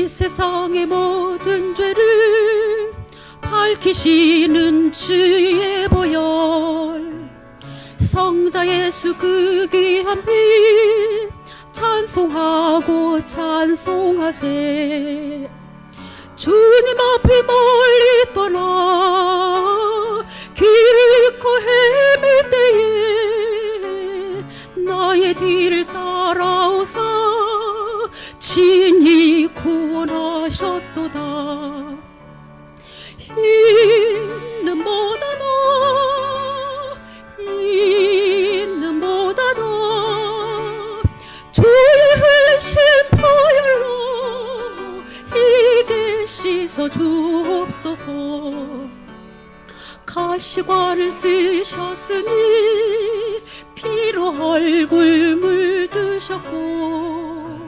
세상의 모든 죄를 밝히시는 주의 보혈, 성자 예수 그 귀한 피 찬송하고 찬송하세. 주님 앞을 멀리 떠나 길을 잃고 헤맬 때에 나의 뒤를 따라오사 친히 구원하셨도다. 있는 보다도 주의 흘리신 보혈로 이게 씻어 주옵소서. 가시관을 쓰셨으니 피로 얼굴 물드셨고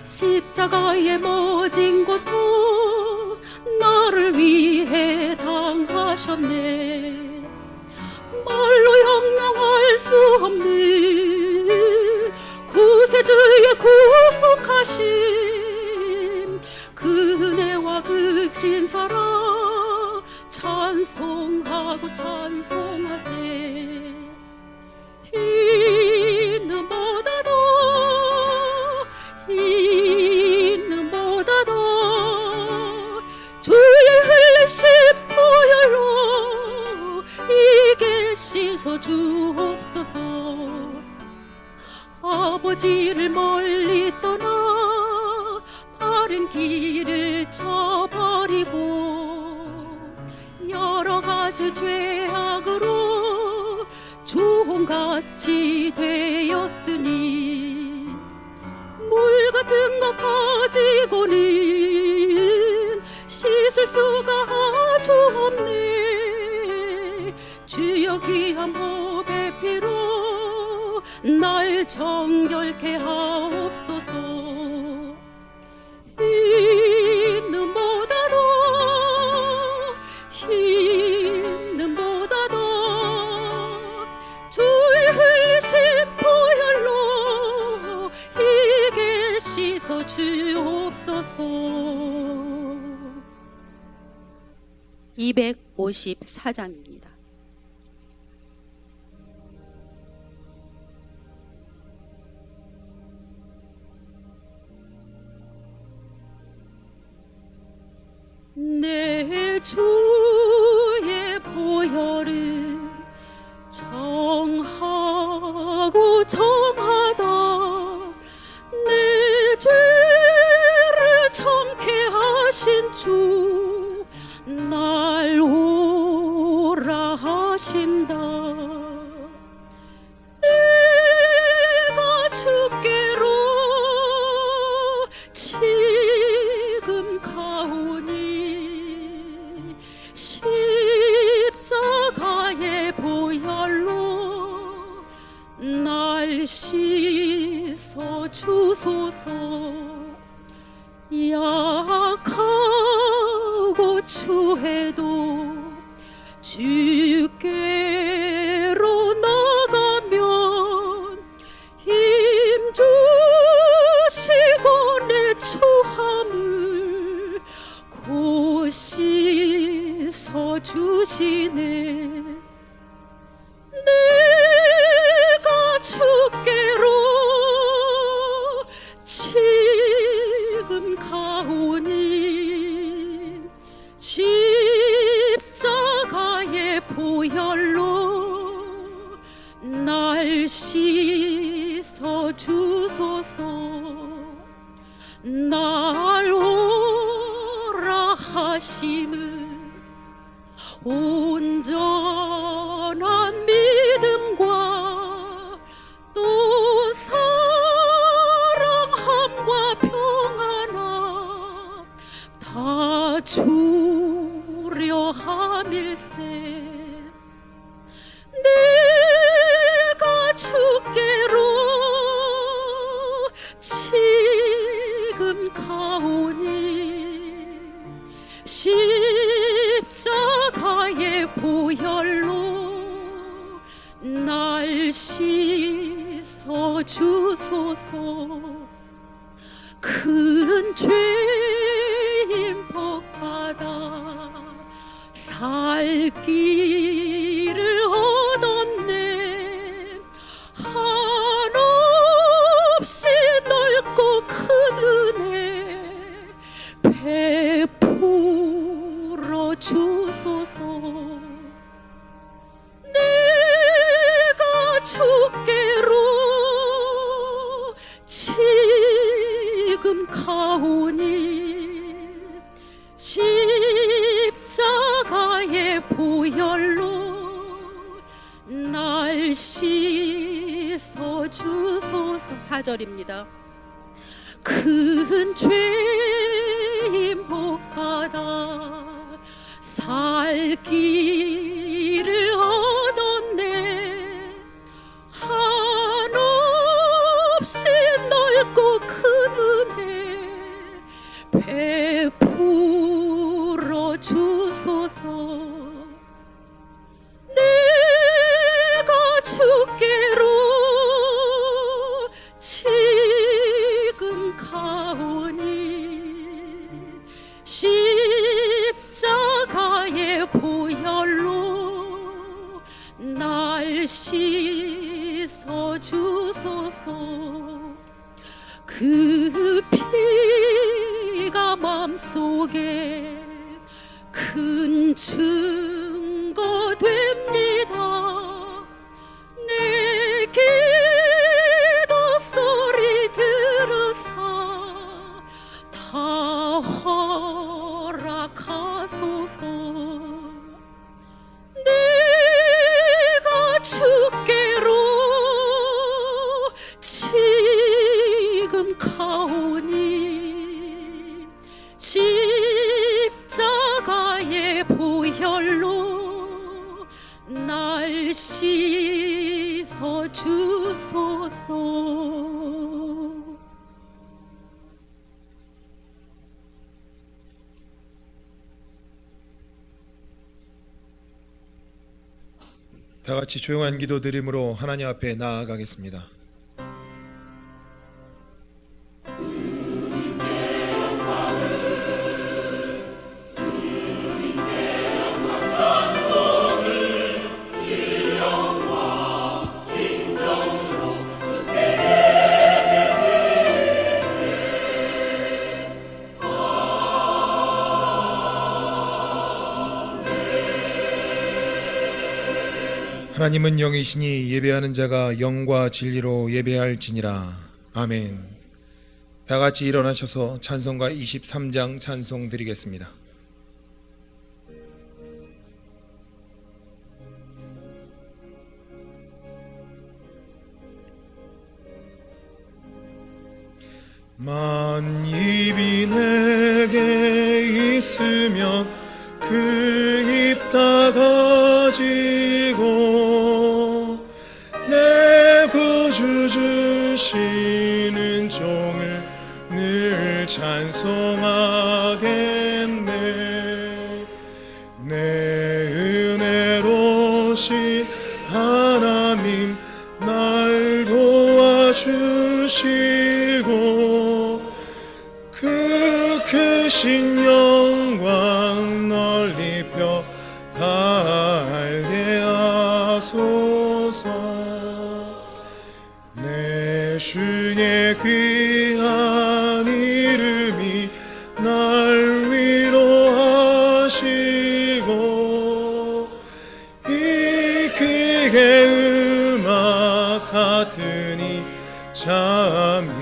십자가에 모진 고통 나를 위해 당하셨네. 말로 형용할 수 없는 구세주의 구속하심, 그 은혜와 그 진사랑 찬송하고 찬송하세. 있는 보다도 주의 흘리신 보혈로 이게 씻어 주옵소서. 아버지를 멀리 떠나 바른 길을 저버리고 여러 가지 죄악으로 주홍같이 되었으니 물 같은 것 가지고는 씻을 수가 아주 없네. 주여 귀한 법의 피로 날 정결케 하옵소서. 있는 보다도 주의 흘리신 보혈로 이게 씻어 주옵소서. 254장입니다. 내 주의 보혈은 정하고 정하다. 내 죄를 정케 하신 주 날 오라 하신다. 내가 주께로 지금 가오니 십자가의 보혈로 날 씻어 주소서. 약하고 추해도 주께로 나가면 힘 주시고 내 추함을 곧 씻어 주시네. 내가 주께로 지금 가오니 십자가의 보혈로 날 씻어 주소서. 날 오라 하심은 온전한 믿음과 또 사랑함과 평안함 다 주려 함일세. 내가 주께로 지금 가오니 십자가의 보혈로 날 씻어 주소서. 큰 죄 행복하다. 살 길을 얻었네. 한없이 넓고 큰 은혜 베풀어 주소서. 내가 주께로 지금 가오니 십자가의 보혈로 날 씻어 주소서. 4절입니다. 큰 죄인 복받아 살 길을 얻었네. 한없이 넓고 큰 은혜 베풀어 주소서. 내가 주께로 지금 가오니 십자가의 보혈로 날 씻어 주소서. 그 피가 맘속에 큰 증거 됩니다. 내 기도 소리 들으사 다 허락하소서. 내가 주께로 지금 가오니 십자가의 보혈로 날 씻어 주소서. 다 같이 조용한 기도 드림으로 하나님 앞에 나아가겠습니다. 하나님은 영이시니 예배하는 자가 영과 진리로 예배할지니라. 아멘. 다 같이 일어나셔서 찬송가 23장 찬송 드리겠습니다. 만입이 내게 있으면 그 입 다 가지고 내 구주 주시는 종을 늘 찬송하겠네. 내 은혜로신 하나님 날 도와주시고 그 크신 영광 널리 펴 달게 하소서. 내 주의 귀한 이름이 날 위로하시고 이 귀의 음악 같으니 잠이락되도다.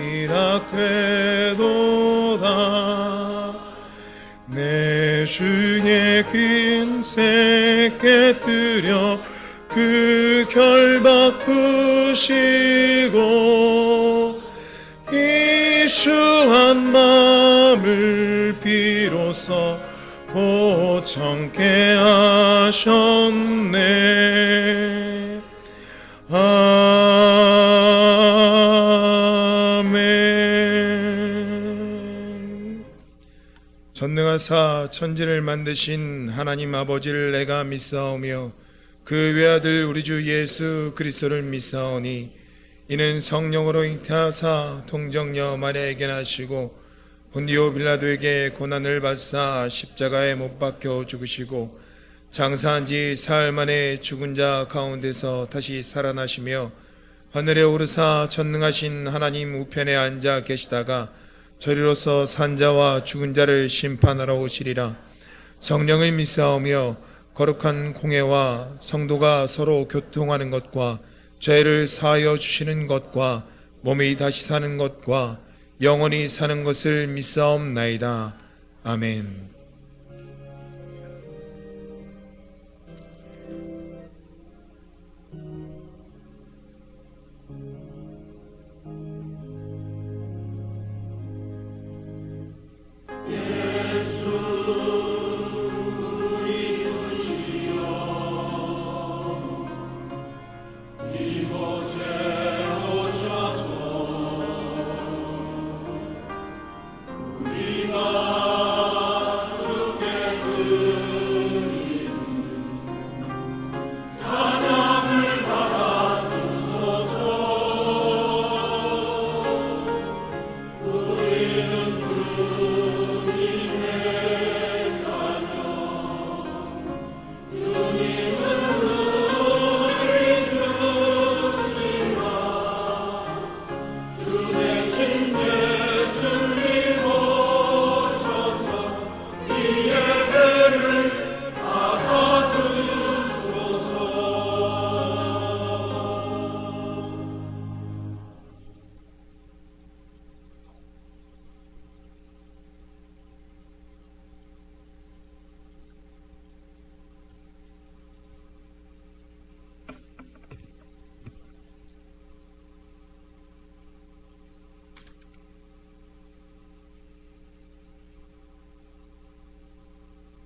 내 주의 빈새 깨뜨려 그 결박 푸시고 이 주한 마음을 비로소 보청케 하셨네. 아멘. 전능하사 천지를 만드신 하나님 아버지를 내가 믿사오며 그 외아들 우리 주 예수 그리스도를 믿사오니 이는 성령으로 잉태하사 동정녀 마리아에게 나시고 본디오 빌라도에게 고난을 받사 십자가에 못 박혀 죽으시고 장사한 지 사흘 만에 죽은 자 가운데서 다시 살아나시며 하늘에 오르사 전능하신 하나님 우편에 앉아 계시다가 저리로서 산자와 죽은 자를 심판하러 오시리라. 성령을 믿사오며 거룩한 공회와 성도가 서로 교통하는 것과 죄를 사하여 주시는 것과 몸이 다시 사는 것과 영원히 사는 것을 믿사옵나이다. 아멘.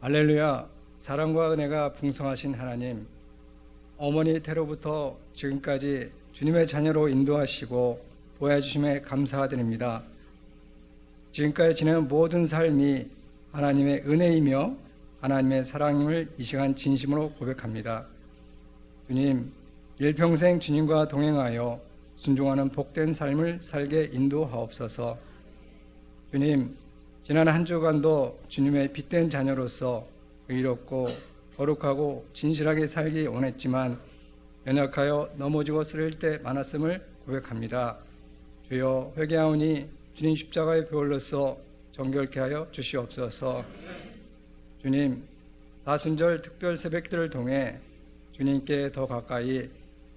할렐루야. 사랑과 은혜가 풍성하신 하나님, 어머니 태로부터 지금까지 주님의 자녀로 인도하시고 보호해주심에 감사드립니다. 지금까지 지낸 모든 삶이 하나님의 은혜이며 하나님의 사랑임을 이 시간 진심으로 고백합니다. 주님, 일평생 주님과 동행하여 순종하는 복된 삶을 살게 인도하옵소서. 주님, 지난 한 주간도 주님의 빛된 자녀로서 의롭고 거룩하고 진실하게 살기 원했지만 연약하여 넘어지고 쓰러질 때 많았음을 고백합니다. 주여, 회개하오니 주님 십자가의 보혈로서 정결케 하여 주시옵소서. 주님, 사순절 특별 새벽기도를 통해 주님께 더 가까이,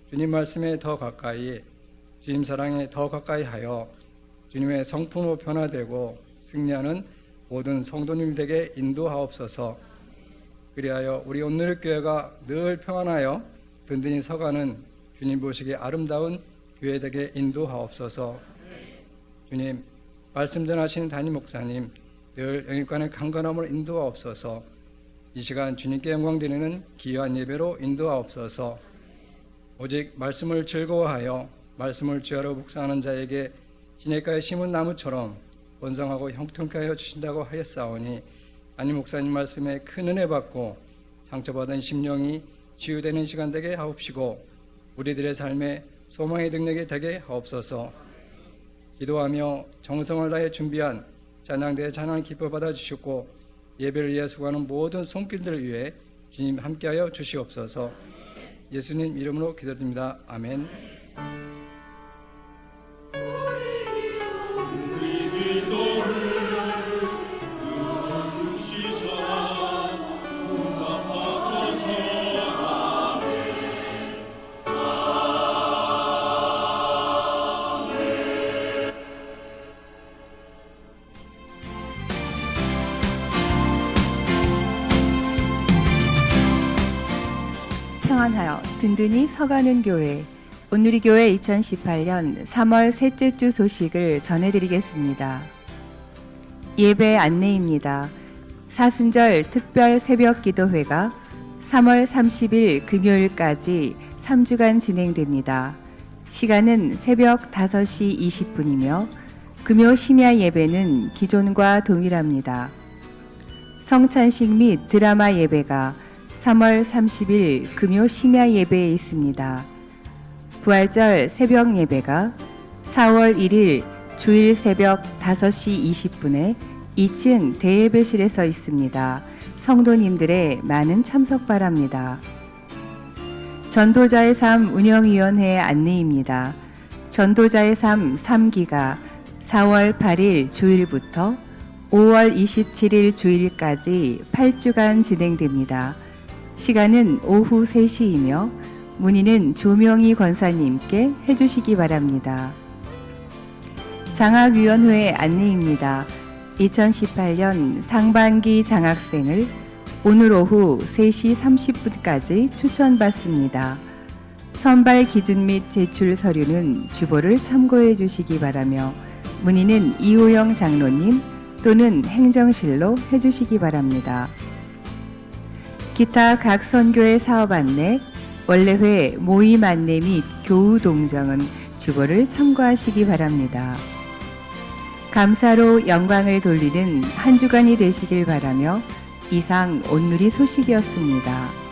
주님 말씀에 더 가까이, 주님 사랑에 더 가까이 하여 주님의 성품으로 변화되고 승리하는 모든 성도님들에게 인도하옵소서. 그리하여 우리 온누리교회가 늘 평안하여 든든히 서가는 주님 보시기에 아름다운 교회되게 인도하옵소서. 주님, 말씀 전하신 담임 목사님 늘 영육간의 강건함을 인도하옵소서. 이 시간 주님께 영광 드리는 귀한 예배로 인도하옵소서. 오직 말씀을 즐거워하여 말씀을 주야로 묵상하는 자에게 시냇가에 심은 나무처럼 번성하고 형통케 하여 주신다고 하였사오니 담임 목사님 말씀에 큰 은혜 받고 상처받은 심령이 치유되는 시간 되게 하옵시고 우리들의 삶에 소망의 능력이 되게 하옵소서. 기도하며 정성을 다해 준비한 찬양대의 찬양을 기뻐 받아주시고 예배를 위해 수고하는 모든 손길들을 위해 주님 함께하여 주시옵소서. 예수님 이름으로 기도드립니다. 아멘. 평안하여 든든히 서가는 교회, 온누리교회 2018년 3월 셋째 주 소식을 전해드리겠습니다. 예배 안내입니다. 사순절 특별 새벽 기도회가 3월 30일 금요일까지 3주간 진행됩니다. 시간은 새벽 5시 20분이며 금요 심야 예배는 기존과 동일합니다. 성찬식 및 드라마 예배가 3월 30일 금요 심야 예배에 있습니다. 부활절 새벽 예배가 4월 1일 주일 새벽 5시 20분에 2층 대예배실에서 있습니다. 성도님들의 많은 참석 바랍니다. 전도자의 삶 운영위원회의 안내입니다. 전도자의 삶 3기가 4월 8일 주일부터 5월 27일 주일까지 8주간 진행됩니다. 시간은 오후 3시이며 문의는 조명희 권사님께 해주시기 바랍니다. 장학위원회 안내입니다. 2018년 상반기 장학생을 오늘 오후 3시 30분까지 추천받습니다. 선발 기준 및 제출 서류는 주보를 참고해 주시기 바라며 문의는 이호영 장로님 또는 행정실로 해주시기 바랍니다. 기타 각 선교의 사업 안내, 원래회 모임 안내 및 교우 동정은 주보를 참고하시기 바랍니다. 감사로 영광을 돌리는 한 주간이 되시길 바라며 이상 온누리 소식이었습니다.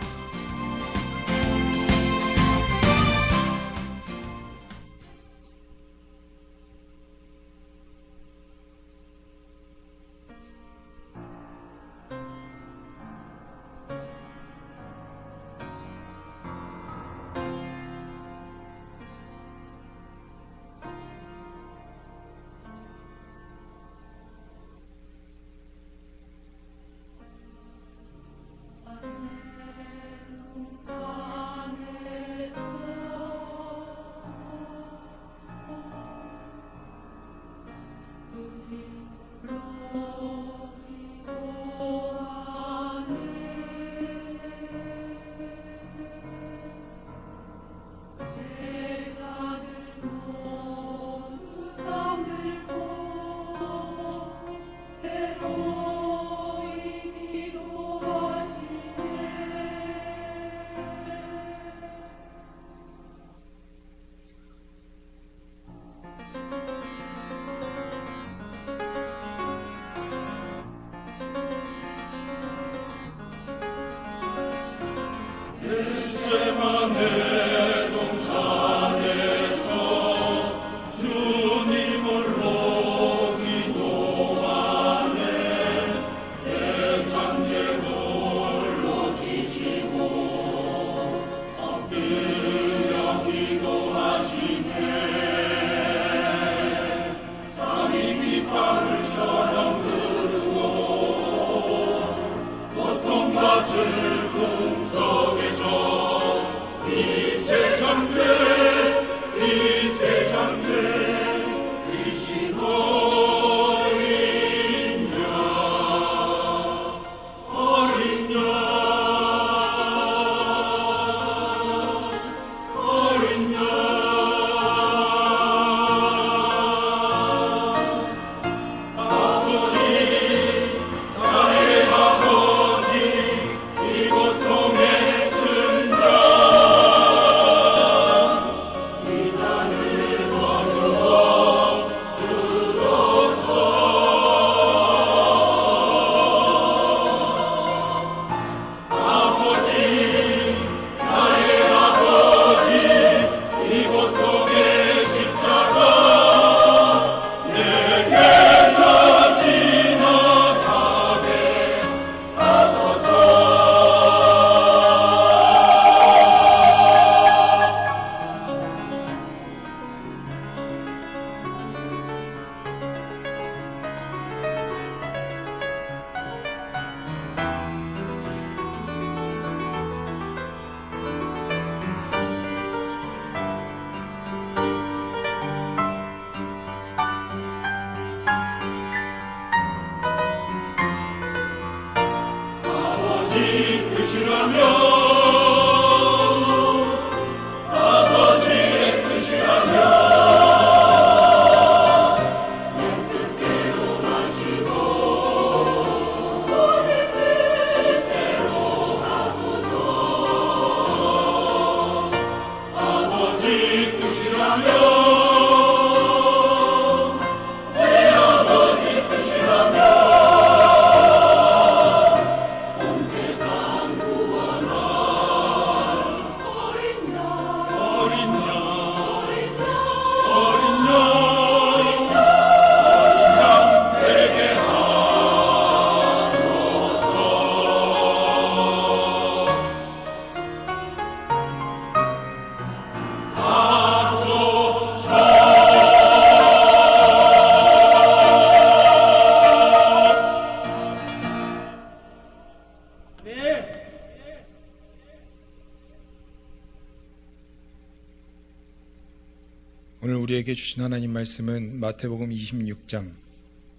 오늘 우리에게 주신 하나님 말씀은 마태복음 26장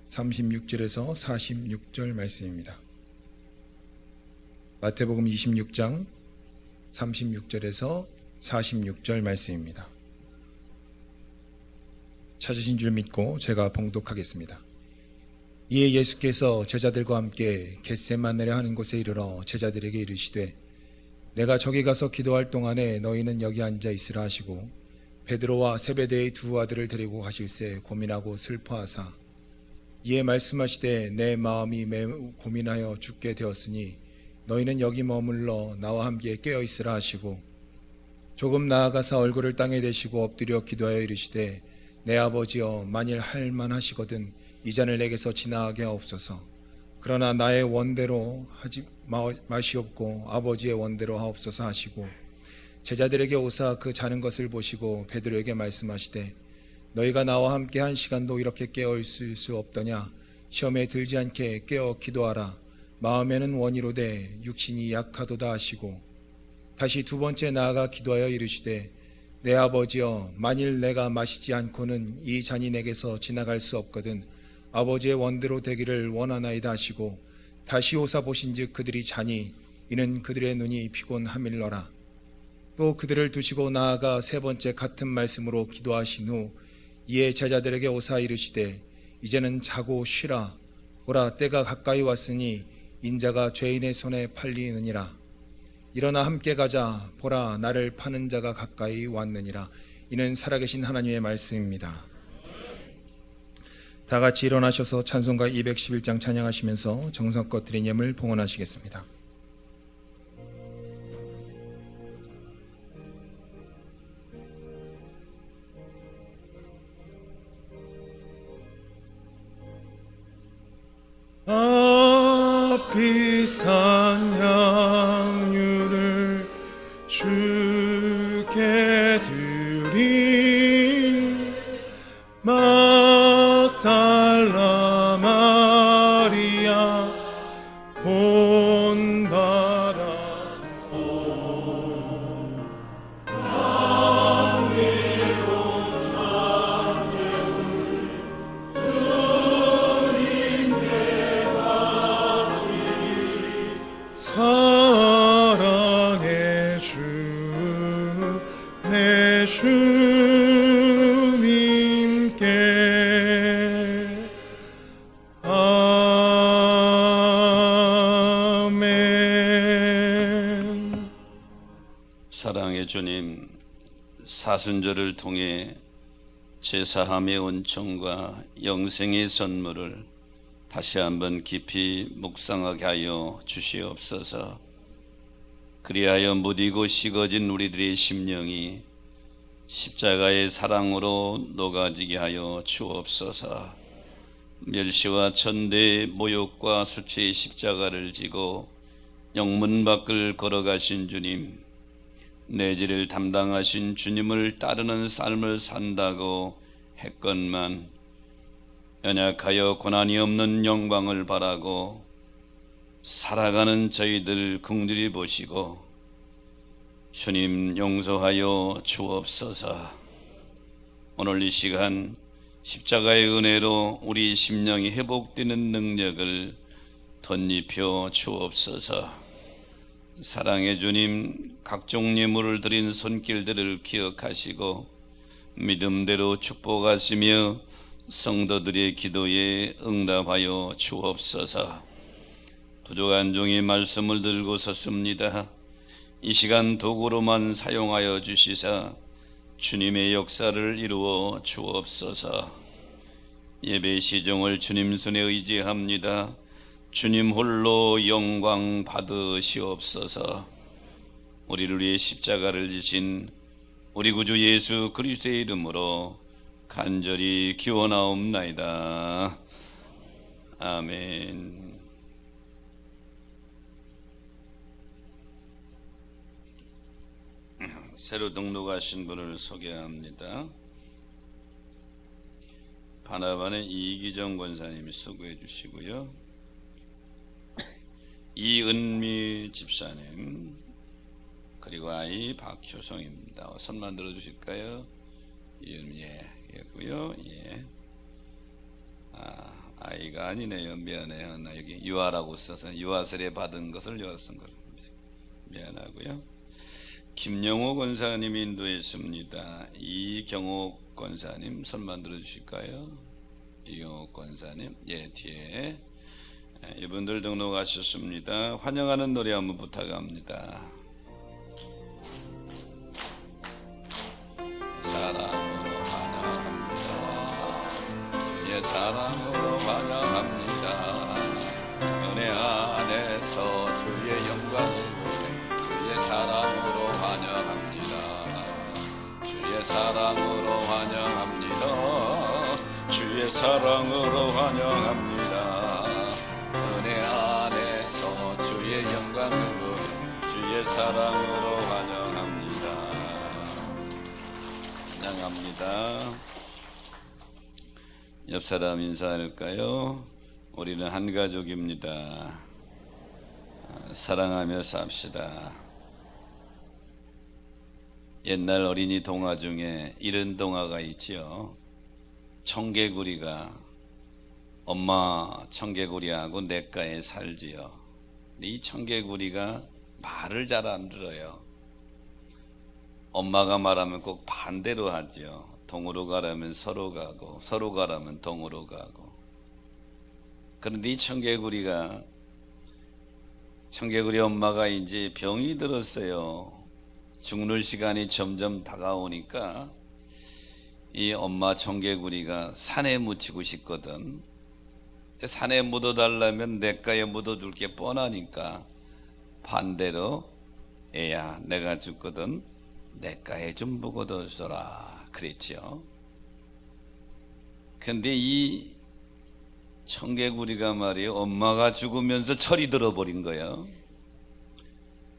36절에서 46절 말씀입니다. 마태복음 26장 36절에서 46절 말씀입니다. 찾으신 줄 믿고 제가 봉독하겠습니다. 이에 예수께서 제자들과 함께 겟세마네라 하는 곳에 이르러 제자들에게 이르시되 내가 저기 가서 기도할 동안에 너희는 여기 앉아 있으라 하시고 베드로와 세베대의 두 아들을 데리고 가실새 고민하고 슬퍼하사 이에 말씀하시되 내 마음이 매우 고민하여 죽게 되었으니 너희는 여기 머물러 나와 함께 깨어 있으라 하시고 조금 나아가사 얼굴을 땅에 대시고 엎드려 기도하여 이르시되 내 아버지여 만일 할 만하시거든 이 잔을 내게서 지나가게 하옵소서. 그러나 나의 원대로 하지 마시옵고 아버지의 원대로 하옵소서 하시고 제자들에게 오사 그 자는 것을 보시고 베드로에게 말씀하시되 너희가 나와 함께 한 시간도 이렇게 깨어 있을 수 없더냐. 시험에 들지 않게 깨어 기도하라. 마음에는 원이로되 육신이 약하도다 하시고 다시 두 번째 나아가 기도하여 이르시되 내 아버지여 만일 내가 마시지 않고는 이 잔이 내게서 지나갈 수 없거든 아버지의 원대로 되기를 원하나이다 하시고 다시 오사 보신즉 그들이 자니 이는 그들의 눈이 피곤함일러라. 또 그들을 두시고 나아가 세 번째 같은 말씀으로 기도하신 후 이에 제자들에게 오사 이르시되 이제는 자고 쉬라. 보라 때가 가까이 왔으니 인자가 죄인의 손에 팔리느니라. 일어나 함께 가자. 보라 나를 파는 자가 가까이 왔느니라. 이는 살아계신 하나님의 말씀입니다. 다 같이 일어나셔서 찬송가 211장 찬양하시면서 정성껏 드린 예물 봉헌하시겠습니다. 비싼 향유를 주께 드린 막달라 마리아 본받아서 감미로운 산재물 주님께 바치리 사랑의 주 내 주님께 아멘. 사랑의 주님, 사순절을 통해 제사함의 은총과 영생의 선물을 다시 한번 깊이 묵상하게 하여 주시옵소서. 그리하여 무디고 식어진 우리들의 심령이 십자가의 사랑으로 녹아지게 하여 주옵소서. 멸시와 천대의 모욕과 수치의 십자가를 지고 영문 밖을 걸어가신 주님, 내지를 담당하신 주님을 따르는 삶을 산다고 했건만 연약하여 고난이 없는 영광을 바라고 살아가는 저희들 긍휼히 보시고 주님 용서하여 주옵소서. 오늘 이 시간 십자가의 은혜로 우리 심령이 회복되는 능력을 덧입혀 주옵소서. 사랑의 주님, 각종 예물을 드린 손길들을 기억하시고 믿음대로 축복하시며 성도들의 기도에 응답하여 주옵소서. 부족한 종이 말씀을 들고 섰습니다. 이 시간 도구로만 사용하여 주시사 주님의 역사를 이루어 주옵소서. 예배 시종을 주님 손에 의지합니다. 주님 홀로 영광 받으시옵소서. 우리를 위해 십자가를 지신 우리 구주 예수 그리스도의 이름으로 간절히 기원하옵나이다. 아멘. 새로 등록하신 분을 소개합니다. 바나반의 이기정 권사님이 수고해 주시고요. 이은미 집사님, 그리고 아이 박효성입니다. 손만 들어주실까요? 예고요. 예. 아이가 아니네요. 미안해요. 나 여기 유아라고 써서 유아설에 받은 것을 유아 쓴 걸 미안하고요. 김영호 권사님이 인도했습니다. 이경옥 권사님 손만 들어주실까요? 이경옥 권사님, 예, 뒤에 이분들 등록하셨습니다. 환영하는 노래 한번 부탁합니다. 사랑으로 환영합니다. 주의 사랑으로 환영합니다. 은혜 안에서 주의 영광을 주의 사랑으로 환영합니다. 주의 사랑으로 환영합니다. 주의 사랑으로 환영합니다. 은혜 안에서 주의 영광을 주의 사랑으로 환영합니다. 환영합니다. 옆 사람 인사할까요? 우리는 한 가족입니다. 사랑하며 삽시다. 옛날 어린이 동화 중에 이런 동화가 있지요. 청개구리가 엄마 청개구리하고 냇가에 살지요. 이 청개구리가 말을 잘 안 들어요. 엄마가 말하면 꼭 반대로 하죠. 동으로 가라면 서로 가고 서로 가라면 동으로 가고. 그런데 이 청개구리 엄마가 이제 병이 들었어요. 죽는 시간이 점점 다가오니까 이 엄마 청개구리가 산에 묻히고 싶거든. 산에 묻어달라면 냇가에 묻어둘 게 뻔하니까 반대로 애야 내가 죽거든 냇가에 좀 묻어둬라 그랬죠. 근데 이 청개구리가 말이에요, 엄마가 죽으면서 철이 들어버린 거예요.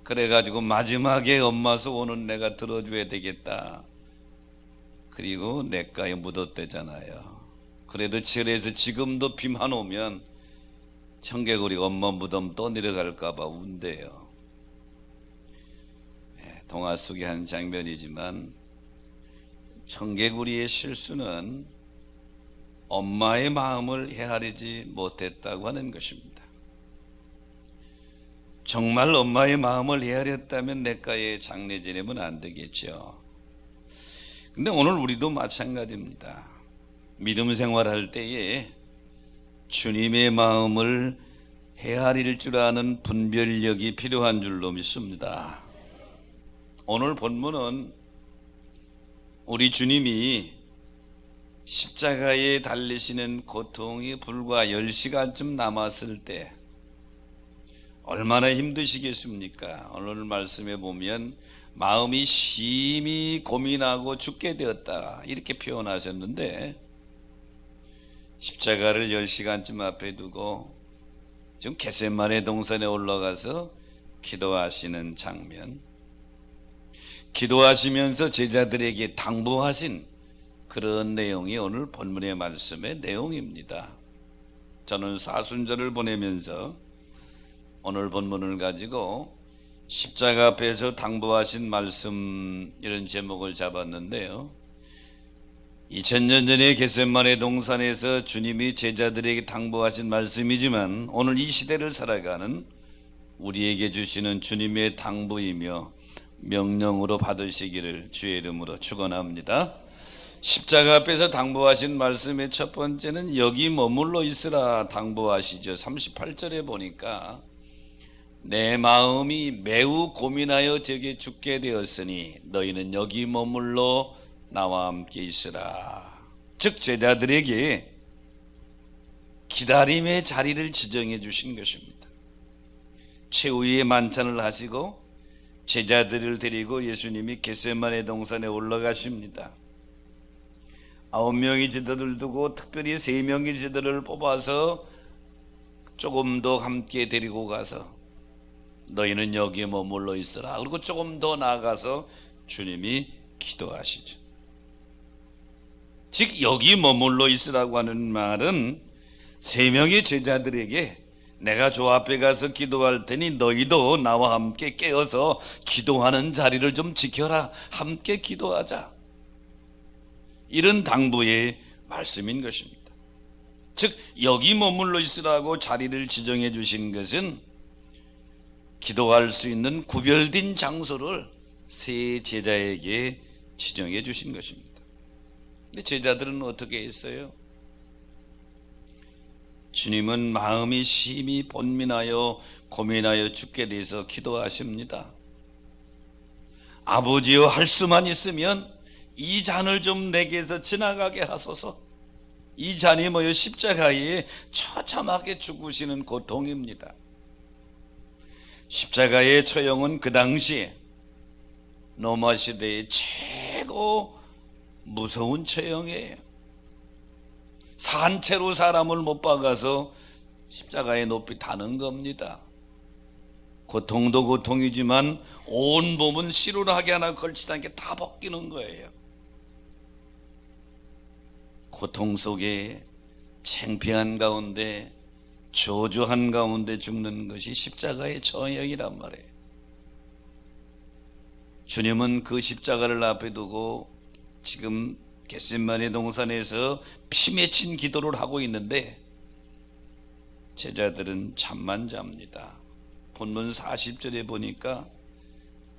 그래가지고 마지막에 엄마 소원은 내가 들어줘야 되겠다. 그리고 냇가에 묻었대잖아요. 그래도 절에서 지금도 비만 오면 청개구리 엄마 무덤 또 내려갈까봐 운대요. 동화 속의 한 장면이지만 청개구리의 실수는 엄마의 마음을 헤아리지 못했다고 하는 것입니다. 정말 엄마의 마음을 헤아렸다면 냇가에 장례 지내면 안 되겠죠. 근데 오늘 우리도 마찬가지입니다. 믿음 생활할 때에 주님의 마음을 헤아릴 줄 아는 분별력이 필요한 줄로 믿습니다. 오늘 본문은 우리 주님이 십자가에 달리시는 고통이 불과 10시간쯤 남았을 때 얼마나 힘드시겠습니까? 오늘 말씀에 보면 마음이 심히 고민하고 죽게 되었다 이렇게 표현하셨는데, 십자가를 10시간쯤 앞에 두고 지금 겟세마네 동산에 올라가서 기도하시는 장면, 기도하시면서 제자들에게 당부하신 그런 내용이 오늘 본문의 말씀의 내용입니다. 저는 사순절을 보내면서 오늘 본문을 가지고 십자가 앞에서 당부하신 말씀 이런 제목을 잡았는데요. 2000년 전에 겟세마네 동산에서 주님이 제자들에게 당부하신 말씀이지만 오늘 이 시대를 살아가는 우리에게 주시는 주님의 당부이며 명령으로 받으시기를 주의 이름으로 축원합니다. 십자가 앞에서 당부하신 말씀의 첫 번째는 여기 머물러 있으라 당부하시죠. 38절에 보니까 내 마음이 매우 고민하여 제게 죽게 되었으니 너희는 여기 머물러 나와 함께 있으라. 즉 제자들에게 기다림의 자리를 지정해 주신 것입니다. 최후의 만찬을 하시고 제자들을 데리고 예수님이 겟세마네 동산에 올라가십니다. 9명의 제자들 두고 특별히 3명의 제자들을 뽑아서 조금 더 함께 데리고 가서 너희는 여기에 머물러 있으라. 그리고 조금 더 나아가서 주님이 기도하시죠. 즉 여기 머물러 있으라고 하는 말은 3명의 제자들에게 내가 저 앞에 가서 기도할 테니 너희도 나와 함께 깨어서 기도하는 자리를 좀 지켜라. 함께 기도하자. 이런 당부의 말씀인 것입니다. 즉 여기 머물러 있으라고 자리를 지정해 주신 것은 기도할 수 있는 구별된 장소를 세 제자에게 지정해 주신 것입니다. 근데 제자들은 어떻게 했어요? 주님은 마음이 심히 번민하여 고민하여 죽게 돼서 기도하십니다. 아버지여, 할 수만 있으면 이 잔을 좀 내게서 지나가게 하소서. 이 잔이 뭐요? 십자가에 처참하게 죽으시는 고통입니다. 십자가의 처형은 그 당시에 로마 시대의 최고 무서운 처형이에요. 산채로 사람을 못 박아서 십자가에 높이 다는 겁니다. 고통도 고통이지만 온 몸은 시루라기 하나 걸치지 않게 다 벗기는 거예요. 고통 속에 창피한 가운데 저주한 가운데 죽는 것이 십자가의 처형이란 말이에요. 주님은 그 십자가를 앞에 두고 지금 겟세마네 동산에서 피 맺힌 기도를 하고 있는데 제자들은 잠만 잡니다. 본문 40절에 보니까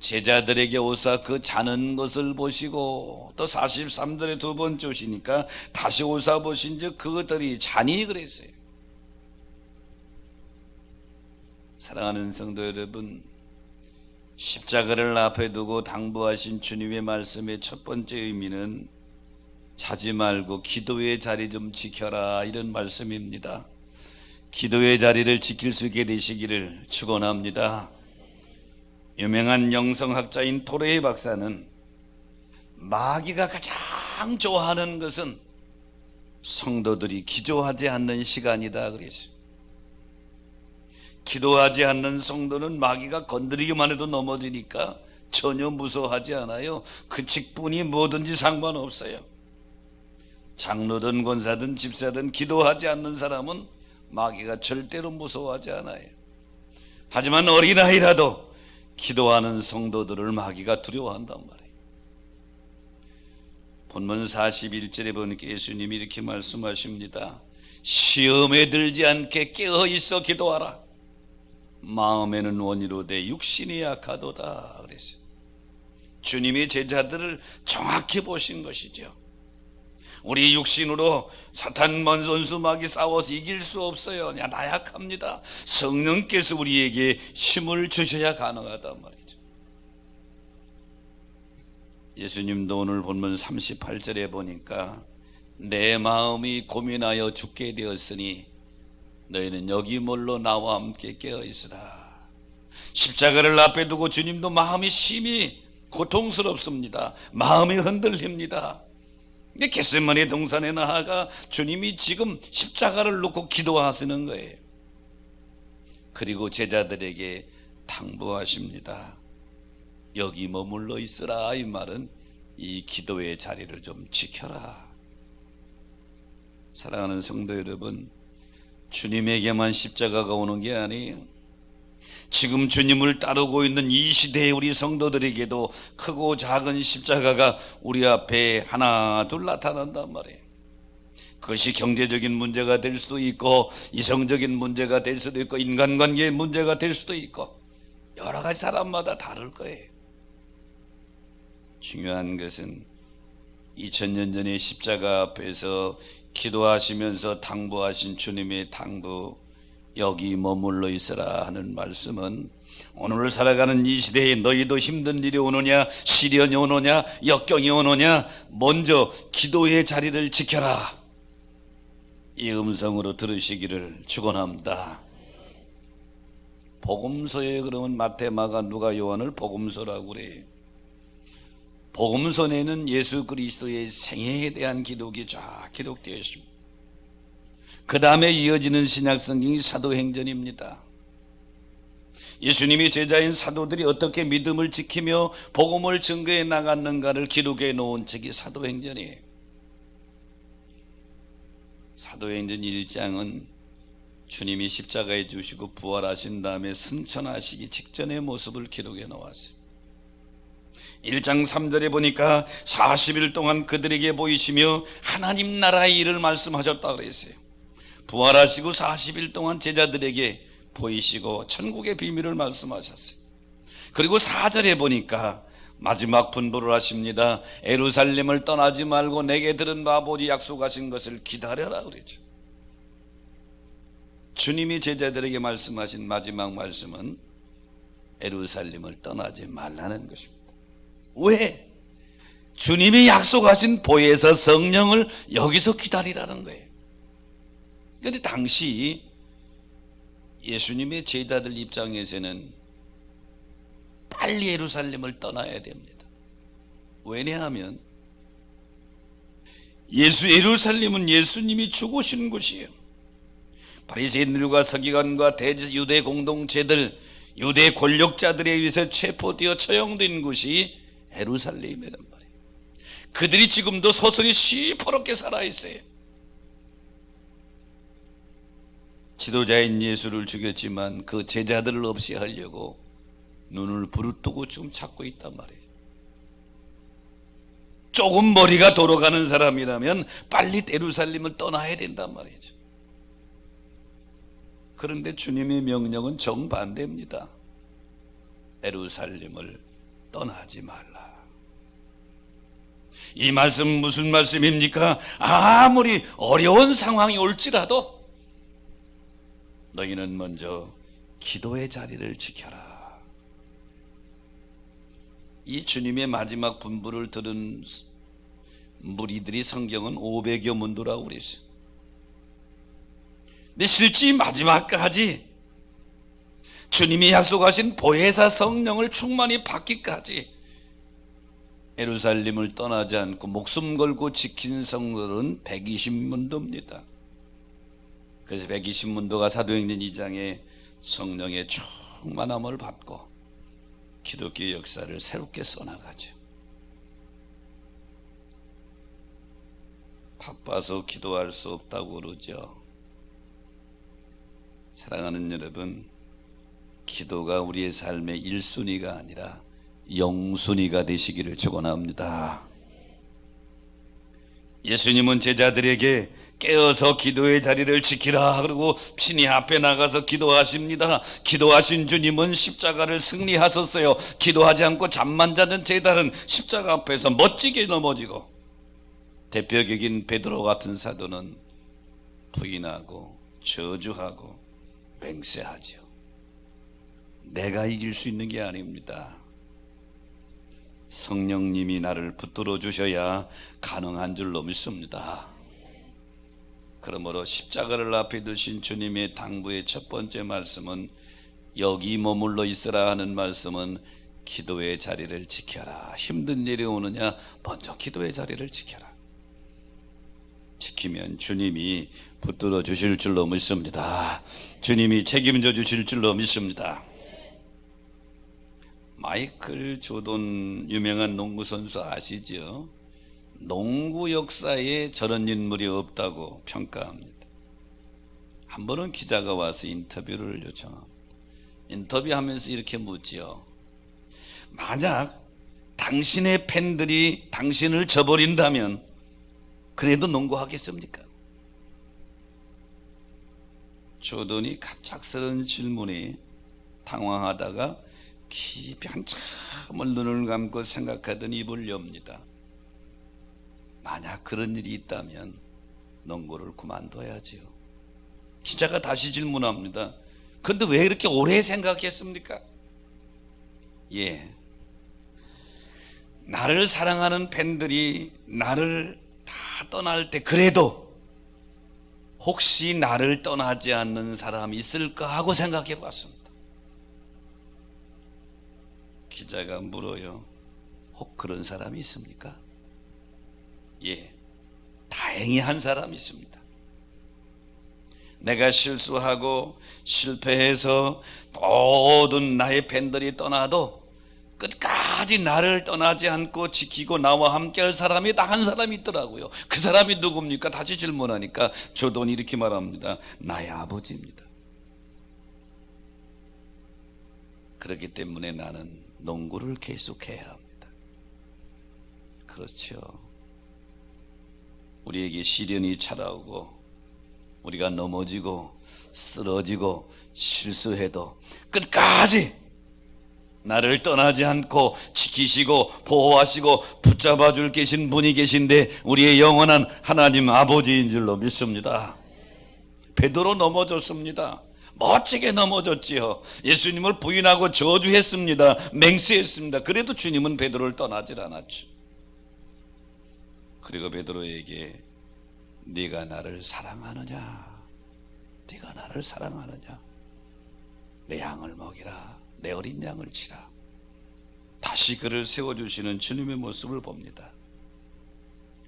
제자들에게 오사 그 자는 것을 보시고, 또 43절에 두 번째 오시니까 다시 오사 보신즉 그것들이 자니 그랬어요. 사랑하는 성도 여러분, 십자가를 앞에 두고 당부하신 주님의 말씀의 첫 번째 의미는 자지 말고 기도의 자리 좀 지켜라, 이런 말씀입니다. 기도의 자리를 지킬 수 있게 되시기를 축원합니다. 유명한 영성학자인 토레이 박사는 마귀가 가장 좋아하는 것은 성도들이 기도하지 않는 시간이다 그랬어요. 기도하지 않는 성도는 마귀가 건드리기만 해도 넘어지니까 전혀 무서워하지 않아요. 그 직분이 뭐든지 상관없어요. 장로든 권사든 집사든 기도하지 않는 사람은 마귀가 절대로 무서워하지 않아요. 하지만 어린아이라도 기도하는 성도들을 마귀가 두려워한단 말이에요. 본문 41절에 보니까 예수님이 이렇게 말씀하십니다. 시험에 들지 않게 깨어있어 기도하라. 마음에는 원이로되 육신이 약하도다 그랬어요. 주님이 제자들을 정확히 보신 것이죠. 우리 육신으로 사탄 원수 마귀 싸워서 이길 수 없어요. 나약합니다. 성령께서 우리에게 힘을 주셔야 가능하단 말이죠. 예수님도 오늘 본문 38절에 보니까 내 마음이 고민하여 죽게 되었으니 너희는 여기 몰로 나와 함께 깨어있으라. 십자가를 앞에 두고 주님도 마음이 심히 고통스럽습니다. 마음이 흔들립니다. 근데 겟세마네 동산에 나아가 주님이 지금 십자가를 놓고 기도하시는 거예요. 그리고 제자들에게 당부하십니다. 여기 머물러 있으라. 이 말은 이 기도의 자리를 좀 지켜라. 사랑하는 성도 여러분, 주님에게만 십자가가 오는 게 아니에요. 지금 주님을 따르고 있는 이 시대의 우리 성도들에게도 크고 작은 십자가가 우리 앞에 하나 둘 나타난단 말이에요. 그것이 경제적인 문제가 될 수도 있고, 이성적인 문제가 될 수도 있고, 인간관계의 문제가 될 수도 있고, 여러 가지 사람마다 다를 거예요. 중요한 것은 2000년 전에 십자가 앞에서 기도하시면서 당부하신 주님의 당부, 여기 머물러 있으라 하는 말씀은 오늘 살아가는 이 시대에 너희도 힘든 일이 오느냐, 시련이 오느냐, 역경이 오느냐, 먼저 기도의 자리를 지켜라. 이 음성으로 들으시기를 축원합니다. 복음서에 그러면 마태, 마가, 누가, 요한을 복음서라고 그래요. 복음서에는 예수 그리스도의 생애에 대한 기록이 쫙 기록되어 있습니다. 그 다음에 이어지는 신약성경이 사도행전입니다. 예수님이 제자인 사도들이 어떻게 믿음을 지키며 복음을 증거해 나갔는가를 기록해 놓은 책이 사도행전이에요. 사도행전 1장은 주님이 십자가에 주시고 부활하신 다음에 승천하시기 직전의 모습을 기록해 놓았어요. 1장 3절에 보니까 40일 동안 그들에게 보이시며 하나님 나라의 일을 말씀하셨다 그랬어요. 부활하시고 40일 동안 제자들에게 보이시고 천국의 비밀을 말씀하셨어요. 그리고 4절에 보니까 마지막 분부를 하십니다. 예루살렘을 떠나지 말고 내게 들은 바 아버지 약속하신 것을 기다려라 그랬죠. 주님이 제자들에게 말씀하신 마지막 말씀은 예루살렘을 떠나지 말라는 것입니다. 왜? 주님이 약속하신 보혜사 성령을 여기서 기다리라는 거예요. 그런데 당시 예수님의 제자들 입장에서는 빨리 예루살렘을 떠나야 됩니다. 왜냐하면 예루살렘은 예수님이 죽으신 곳이에요. 바리새인들과 서기관과 유대 공동체들, 유대 권력자들에 의해서 체포되어 처형된 곳이 예루살렘이란 말이에요. 그들이 지금도 소설이 시퍼렇게 살아있어요. 지도자인 예수를 죽였지만 그 제자들을 없이 하려고 눈을 부릅뜨고 지금 찾고 있단 말이에요. 조금 머리가 돌아가는 사람이라면 빨리 예루살렘을 떠나야 된단 말이죠. 그런데 주님의 명령은 정반대입니다. 예루살렘을 떠나지 말라. 이 말씀 무슨 말씀입니까? 아무리 어려운 상황이 올지라도 너희는 먼저 기도의 자리를 지켜라. 이 주님의 마지막 분부를 들은 무리들이 성경은 500여 문도라고 그랬어요. 근데 실제 마지막까지 주님이 약속하신 보혜사 성령을 충만히 받기까지 예루살렘을 떠나지 않고 목숨 걸고 지킨 성도는 120문도입니다. 그래서 120문도가 사도행전 2장에 성령의 충만함을 받고 기독교 역사를 새롭게 써나가죠. 바빠서 기도할 수 없다고 그러죠. 사랑하는 여러분, 기도가 우리의 삶의 1순위가 아니라 영순위가 되시기를 축원합니다. 예수님은 제자들에게 깨어서 기도의 자리를 지키라 그러고 신이 앞에 나가서 기도하십니다. 기도하신 주님은 십자가를 승리하셨어요. 기도하지 않고 잠만 자는 제자들은 십자가 앞에서 멋지게 넘어지고, 대표격인 베드로 같은 사도는 부인하고 저주하고 맹세하죠. 내가 이길 수 있는 게 아닙니다. 성령님이 나를 붙들어 주셔야 가능한 줄 믿습니다. 그러므로 십자가를 앞에 두신 주님의 당부의 첫 번째 말씀은, 여기 머물러 있으라 하는 말씀은 기도의 자리를 지켜라. 힘든 일이 오느냐, 먼저 기도의 자리를 지켜라. 지키면 주님이 붙들어 주실 줄로 믿습니다. 주님이 책임져 주실 줄로 믿습니다. 마이클 조던 유명한 농구 선수 아시죠? 농구 역사에 저런 인물이 없다고 평가합니다. 한 번은 기자가 와서 인터뷰를 요청합니다. 인터뷰하면서 이렇게 묻지요. 만약 당신의 팬들이 당신을 저버린다면 그래도 농구하겠습니까? 조던이 갑작스러운 질문에 당황하다가 깊이 한참을 눈을 감고 생각하던 입을 엽니다. 만약 그런 일이 있다면 농구를 그만둬야지요. 기자가 다시 질문합니다. 그런데 왜 이렇게 오래 생각했습니까? 나를 사랑하는 팬들이 나를 다 떠날 때 그래도 혹시 나를 떠나지 않는 사람이 있을까 하고 생각해 봤습니다. 기자가 물어요. 혹 그런 사람이 있습니까? 다행히 한 사람이 있습니다. 내가 실수하고 실패해서 모든 나의 팬들이 떠나도 끝까지 나를 떠나지 않고 지키고 나와 함께 할 사람이 딱 한 사람이 있더라고요. 그 사람이 누굽니까? 다시 질문하니까 조던이 이렇게 말합니다. 나의 아버지입니다. 그렇기 때문에 나는 농구를 계속해야 합니다. 그렇죠. 우리에게 시련이 찾아오고 우리가 넘어지고 쓰러지고 실수해도 끝까지 나를 떠나지 않고 지키시고 보호하시고 붙잡아 줄 계신 분이 계신데 우리의 영원한 하나님 아버지인 줄로 믿습니다. 베드로 넘어졌습니다. 멋지게 넘어졌지요. 예수님을 부인하고 저주했습니다. 맹세했습니다. 그래도 주님은 베드로를 떠나질 않았죠. 그리고 베드로에게 네가 나를 사랑하느냐? 네가 나를 사랑하느냐? 내 양을 먹이라. 내 어린 양을 치라. 다시 그를 세워주시는 주님의 모습을 봅니다.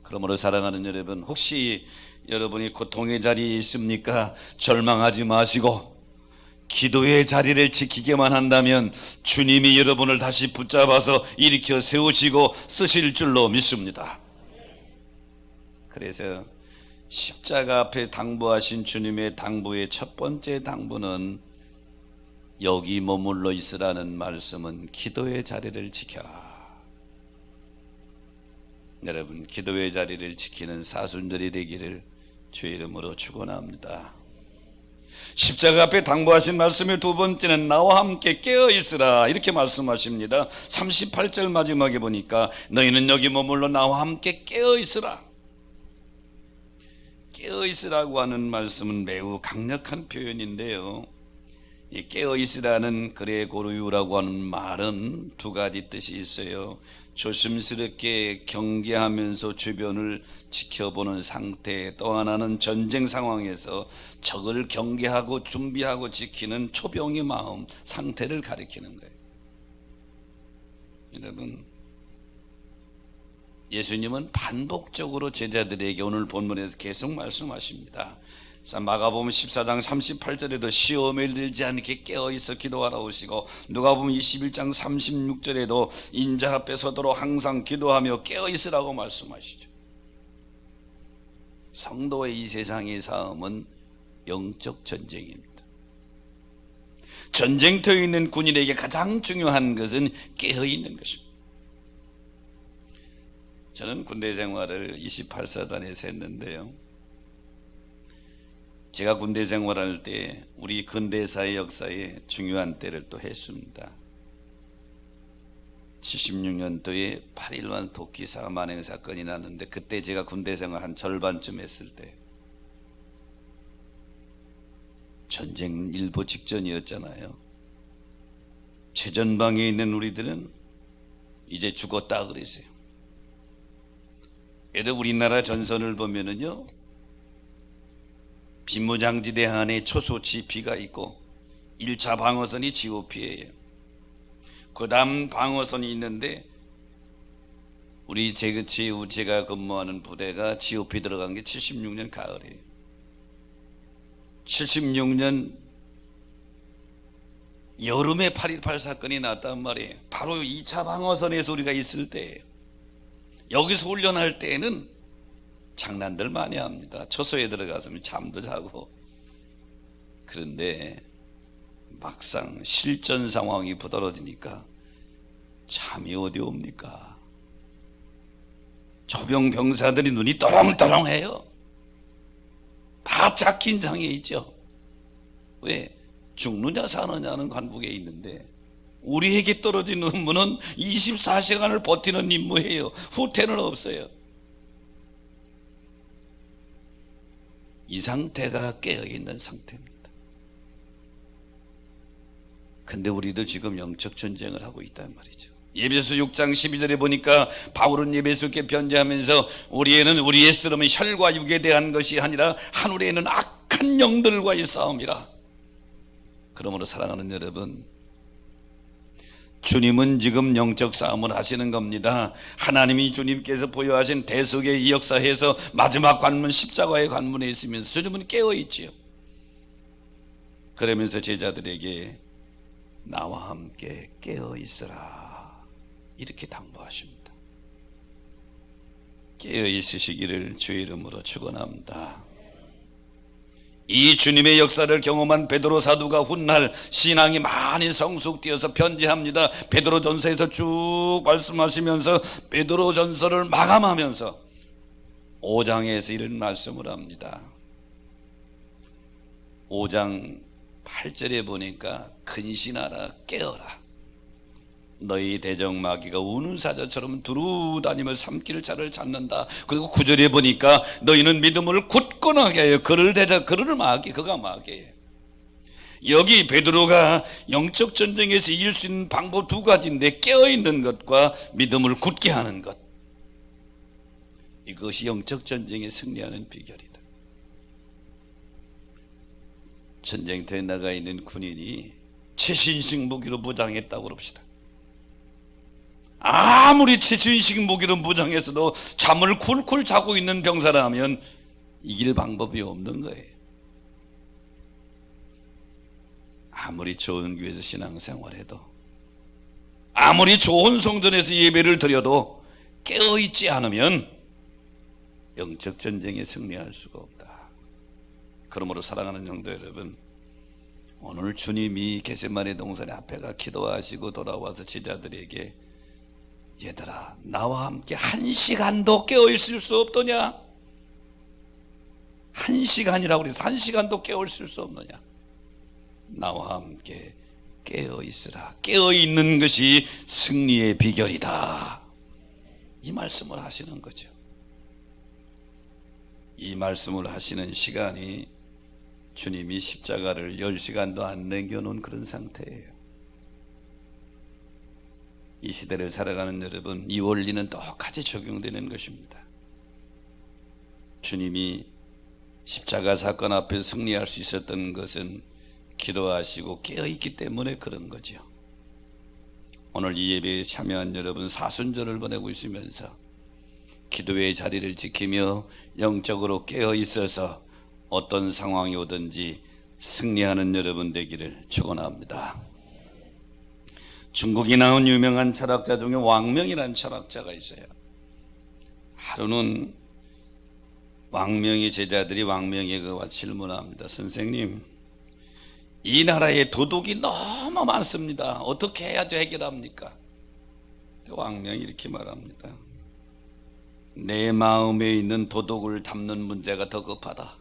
그러므로 사랑하는 여러분, 혹시 여러분이 고통의 자리에 있습니까? 절망하지 마시고 기도의 자리를 지키게만 한다면 주님이 여러분을 다시 붙잡아서 일으켜 세우시고 쓰실 줄로 믿습니다. 그래서 십자가 앞에 당부하신 주님의 당부의 첫 번째 당부는 여기 머물러 있으라는 말씀은 기도의 자리를 지켜라. 여러분, 기도의 자리를 지키는 사순절이 되기를 주의 이름으로 축원합니다. 십자가 앞에 당부하신 말씀의 두 번째는 나와 함께 깨어 있으라 이렇게 말씀하십니다. 38절 마지막에 보니까 너희는 여기 머물러 나와 함께 깨어 있으라. 깨어 있으라고 하는 말씀은 매우 강력한 표현인데요. 이 깨어 있으라는 그레고르유라고 하는 말은 두 가지 뜻이 있어요. 조심스럽게 경계하면서 주변을 지켜보는 상태, 또 하나는 전쟁 상황에서 적을 경계하고 준비하고 지키는 초병의 마음 상태를 가리키는 거예요. 여러분, 예수님은 반복적으로 제자들에게 오늘 본문에서 계속 말씀하십니다. 마가복음 14장 38절에도 시험에 들지 않게 깨어있어 기도하라 하시고, 누가복음 21장 36절에도 인자 앞에 서도록 항상 기도하며 깨어있으라고 말씀하시죠. 성도의 이 세상의 싸움은 영적 전쟁입니다. 전쟁터에 있는 군인에게 가장 중요한 것은 깨어있는 것입니다. 저는 군대 생활을 28사단에서 했는데요, 제가 군대 생활할 때 우리 근대사의 역사에 중요한 때를 또 했습니다. 76년도에 8.1만 도끼사 만행 사건이 났는데, 그때 제가 군대 생활 한 절반쯤 했을 때 전쟁 일보 직전이었잖아요. 최전방에 있는 우리들은 이제 죽었다 그랬어요. 예를 우리나라 전선을 보면은요, 비무장지대 안에 초소 GP가 있고 1차 방어선이 GOP예요. 그 다음 방어선이 있는데 우리 제가 근무하는 부대가 GOP 들어간 게 76년 가을이에요. 76년 여름에 8.18 사건이 났단 말이에요. 바로 2차 방어선에서 우리가 있을 때예요. 여기서 훈련할 때에는 장난들 많이 합니다. 초소에 들어가서는 잠도 자고. 그런데 막상 실전 상황이 부드러지니까 잠이 어디 옵니까? 초병 병사들이 눈이 또롱또롱해요. 바짝 긴장해 있죠. 왜? 죽느냐 사느냐는 관국에 있는데 우리에게 떨어진 임무는 24시간을 버티는 임무예요. 후퇴는 없어요. 이 상태가 깨어있는 상태입니다. 근데 우리도 지금 영적 전쟁을 하고 있단 말이죠. 에베소 6장 12절에 보니까 바울은 에베소께 편지하면서 우리에는 우리의 쓰름은 혈과 육에 대한 것이 아니라 하늘에는 악한 영들과의 싸움이라. 그러므로 사랑하는 여러분, 주님은 지금 영적 싸움을 하시는 겁니다. 하나님이 주님께서 보여하신 대속의 이 역사에서 마지막 관문 십자가의 관문에 있으면서 주님은 깨어있지요. 그러면서 제자들에게 나와 함께 깨어있으라 이렇게 당부하십니다. 깨어있으시기를 주의 이름으로 축원합니다. 이 주님의 역사를 경험한 베드로 사도가 훗날 신앙이 많이 성숙되어서 편지합니다. 베드로전서에서 쭉 말씀하시면서 베드로전서를 마감하면서 5장에서 이런 말씀을 합니다. 5장 8절에 보니까 근신하라 깨어라. 너희 대적마귀가 우는 사자처럼 두루다니며 삼킬 자를 찾는다. 그리고 9절에 보니까 너희는 믿음을 굳건하게 하여 그를 대적 그를 마귀 그가 마귀예요. 여기 베드로가 영적 전쟁에서 이길 수 있는 방법 두 가지인데 깨어있는 것과 믿음을 굳게 하는 것, 이것이 영적 전쟁에 승리하는 비결이다. 전쟁터에 나가 있는 군인이 최신식 무기로 무장했다고 그럽시다. 아무리 최신식 무기로 무장해서도 잠을 쿨쿨 자고 있는 병사라면 이길 방법이 없는 거예요. 아무리 좋은 교회에서 신앙생활해도, 아무리 좋은 성전에서 예배를 드려도 깨어있지 않으면 영적 전쟁에 승리할 수가 없다. 그러므로 사랑하는 성도 여러분, 오늘 주님이 겟세마네 동산의 앞에가 기도하시고 돌아와서 제자들에게 얘들아 나와 함께 한 시간도 깨어있을 수 없더냐? 한 시간이라고 그래서 한 시간도 깨어있을 수 없느냐? 나와 함께 깨어있으라. 깨어있는 것이 승리의 비결이다. 이 말씀을 하시는 거죠. 이 말씀을 하시는 시간이 주님이 십자가를 10시간도 안 남겨놓은 그런 상태예요. 이 시대를 살아가는 여러분, 이 원리는 똑같이 적용되는 것입니다. 주님이 십자가 사건 앞에 승리할 수 있었던 것은 기도하시고 깨어있기 때문에 그런 거죠. 오늘 이 예배에 참여한 여러분, 사순절을 보내고 있으면서 기도의 자리를 지키며 영적으로 깨어있어서 어떤 상황이 오든지 승리하는 여러분 되기를 축원합니다. 중국에 나온 유명한 철학자 중에 왕명이라는 철학자가 있어요. 하루는 왕명의 제자들이 왕명에게 와서 질문합니다. 선생님, 이 나라에 도둑이 너무 많습니다. 어떻게 해야지 해결합니까? 왕명이 이렇게 말합니다. 내 마음에 있는 도둑을 잡는 문제가 더 급하다.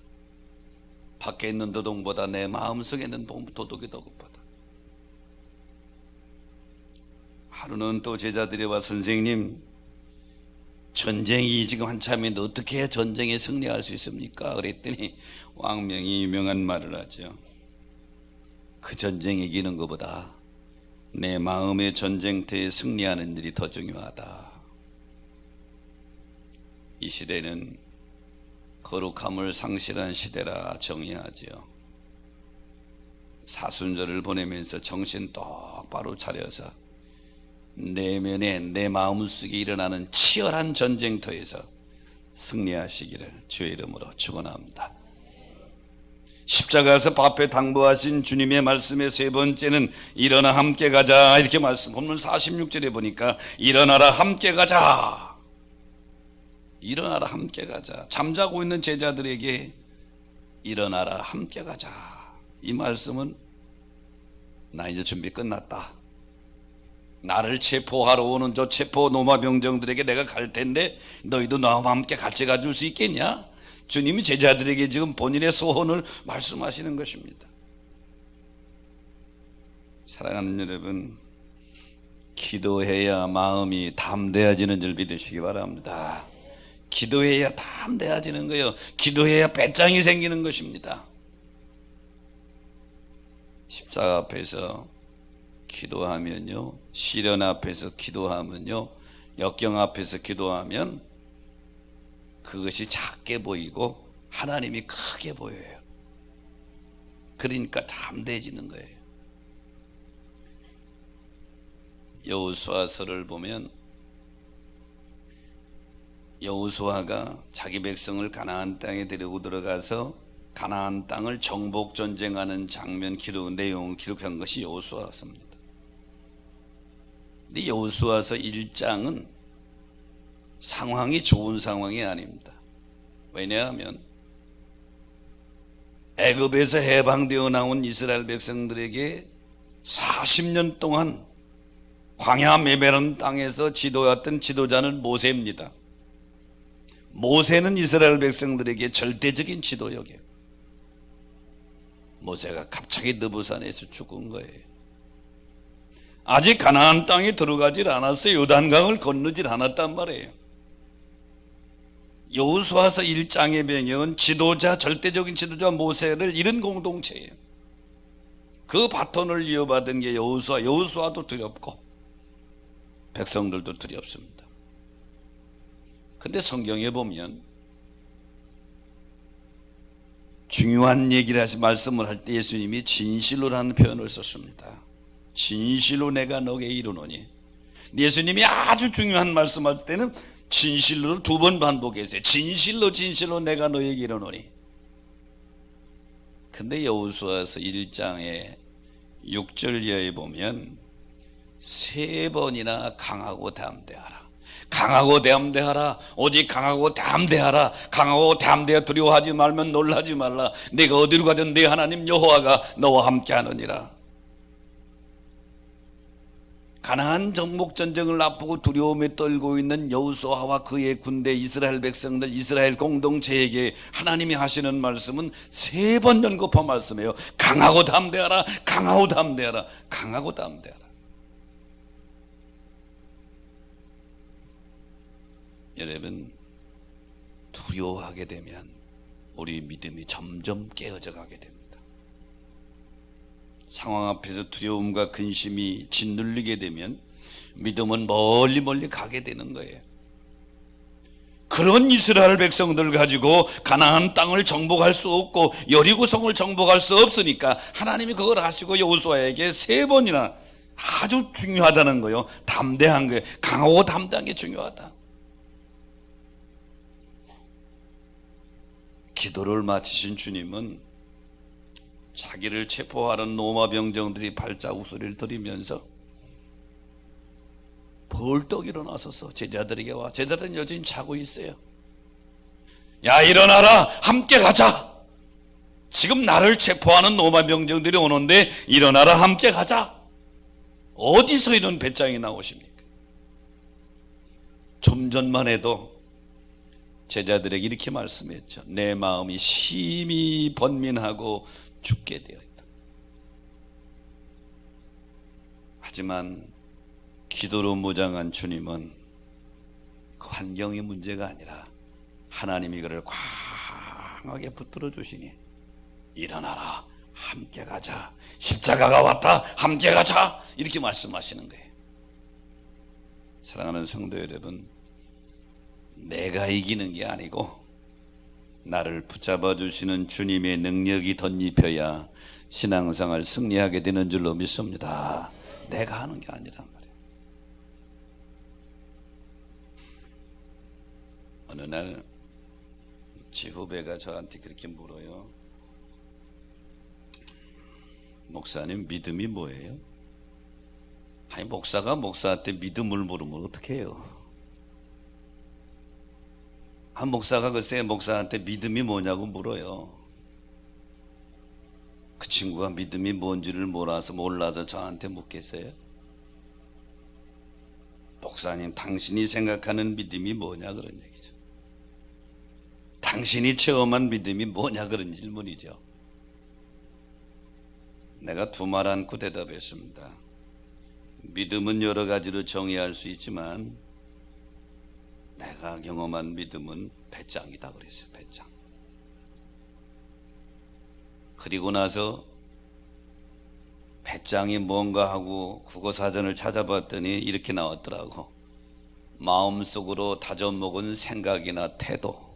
밖에 있는 도둑보다 내 마음속에 있는 도둑이 더 급하다. 하루는 또 제자들이 와 선생님, 전쟁이 지금 한참인데 어떻게 해야 전쟁에 승리할 수 있습니까? 그랬더니 왕명이 유명한 말을 하죠. 그 전쟁 이기는 것보다 내 마음의 전쟁터에 승리하는 일이 더 중요하다. 이 시대는 거룩함을 상실한 시대라 정의하죠. 사순절을 보내면서 정신 똑바로 차려서 내면에 내 마음속에 일어나는 치열한 전쟁터에서 승리하시기를 주의 이름으로 축원합니다. 십자가에서 밥에 당부하신 주님의 말씀의 세 번째는 일어나 함께 가자 이렇게 말씀. 본문 46절에 보니까 일어나라 함께 가자. 일어나라 함께 가자. 잠자고 있는 제자들에게 일어나라 함께 가자. 이 말씀은 나 이제 준비 끝났다. 나를 체포하러 오는 저 체포 노마 병정들에게 내가 갈 텐데 너희도 나와 함께 같이 가줄 수 있겠냐? 주님이 제자들에게 지금 본인의 소원을 말씀하시는 것입니다. 사랑하는 여러분, 기도해야 마음이 담대해지는 줄 믿으시기 바랍니다. 기도해야 담대해지는 거예요. 기도해야 배짱이 생기는 것입니다. 십자가 앞에서 기도하면요, 시련 앞에서 기도하면요, 역경 앞에서 기도하면 그것이 작게 보이고 하나님이 크게 보여요. 그러니까 담대해지는 거예요. 여호수아서를 보면 여호수아가 자기 백성을 가나안 땅에 데리고 들어가서 가나안 땅을 정복 전쟁하는 장면 내용을 기록한 것이 여호수아서입니다. 근데 여호수아서 1장은 상황이 좋은 상황이 아닙니다. 왜냐하면 애굽에서 해방되어 나온 이스라엘 백성들에게 40년 동안 광야 메마른 땅에서 지도했던 지도자는 모세입니다. 모세는 이스라엘 백성들에게 절대적인 지도역이에요. 모세가 갑자기 느부산에서 죽은 거예요. 아직 가나안 땅에 들어가질 않았어요. 요단강을 건너질 않았단 말이에요. 여호수아서 1장의 배경은 지도자, 절대적인 지도자 모세를 잃은 공동체예요. 그 바톤을 이어받은 게 여호수아. 여호수아도 두렵고 백성들도 두렵습니다. 근데 성경에 보면 중요한 얘기를 하시 말씀을 할 때 예수님이 진실로라는 표현을 썼습니다. 진실로 내가 너에게 이르노니. 예수님이 아주 중요한 말씀할 때는 진실로를 2번 반복했어요. 진실로 진실로 내가 너에게 이르노니. 근데 여호수아서 1장의 6절 이하에 보면 3번이나 강하고 담대하라. 강하고 담대하라. 오직 강하고 담대하라. 강하고 담대하 두려워하지 말면 놀라지 말라. 내가 어디로 가든 내 하나님 여호와가 너와 함께 하느니라. 가나안 정복 전쟁을 앞두고 두려움에 떨고 있는 여호수아와 그의 군대 이스라엘 백성들, 이스라엘 공동체에게 하나님이 하시는 말씀은 3번 연거푸 말씀이에요. 강하고 담대하라. 강하고 담대하라. 강하고 담대하라. 여러분, 두려워하게 되면 우리 믿음이 점점 깨어져 가게 됩니다. 상황 앞에서 두려움과 근심이 짓눌리게 되면 믿음은 멀리 멀리 가게 되는 거예요. 그런 이스라엘 백성들 가지고 가나안 땅을 정복할 수 없고 여리고성을 정복할 수 없으니까 하나님이 그걸 하시고 여호수아에게 3번이나 아주 중요하다는 거예요. 담대한 거예요. 강하고 담대한 게 중요하다. 기도를 마치신 주님은 자기를 체포하는 로마 병정들이 발자국 소리를 들으면서 벌떡 일어나서서 제자들에게 와. 제자들은 여전히 자고 있어요. 야, 일어나라. 함께 가자. 지금 나를 체포하는 로마 병정들이 오는데 일어나라. 함께 가자. 어디서 이런 배짱이 나오십니까? 좀 전만 해도 제자들에게 이렇게 말씀했죠. 내 마음이 심히 번민하고 죽게 되어 있다. 하지만 기도로 무장한 주님은 그 환경의 문제가 아니라 하나님이 그를 강하게 붙들어 주시니 일어나라. 함께 가자. 십자가가 왔다. 함께 가자. 이렇게 말씀하시는 거예요. 사랑하는 성도 여러분, 내가 이기는 게 아니고 나를 붙잡아 주시는 주님의 능력이 덧입혀야 신앙생활 승리하게 되는 줄로 믿습니다. 내가 하는 게 아니란 말이에요. 어느 날 제 후배가 저한테 그렇게 물어요. 목사님, 믿음이 뭐예요? 아니, 목사가 목사한테 믿음을 물으면 어떻게 해요? 한 목사가 글쎄 목사한테 믿음이 뭐냐고 물어요. 그 친구가 믿음이 뭔지를 몰라서 저한테 묻겠어요? 목사님, 당신이 생각하는 믿음이 뭐냐 그런 얘기죠. 당신이 체험한 믿음이 뭐냐 그런 질문이죠. 내가 두 말 안고 대답했습니다. 믿음은 여러 가지로 정의할 수 있지만 내가 경험한 믿음은 배짱이다 그랬어요. 배짱. 그리고 나서 배짱이 뭔가 하고 국어사전을 찾아봤더니 이렇게 나왔더라고. 마음속으로 다져먹은 생각이나 태도.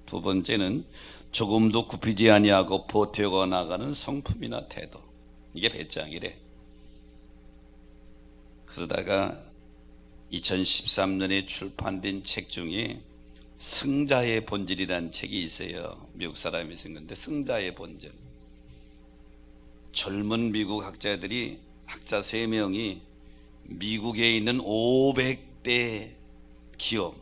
두 번째는 조금도 굽히지 아니하고 보태어 나가는 성품이나 태도. 이게 배짱이래. 그러다가 2013년에 출판된 책 중에 승자의 본질이라는 책이 있어요. 미국 사람이 쓴 건데, 승자의 본질. 젊은 미국 학자 3명이 미국에 있는 500대 기업,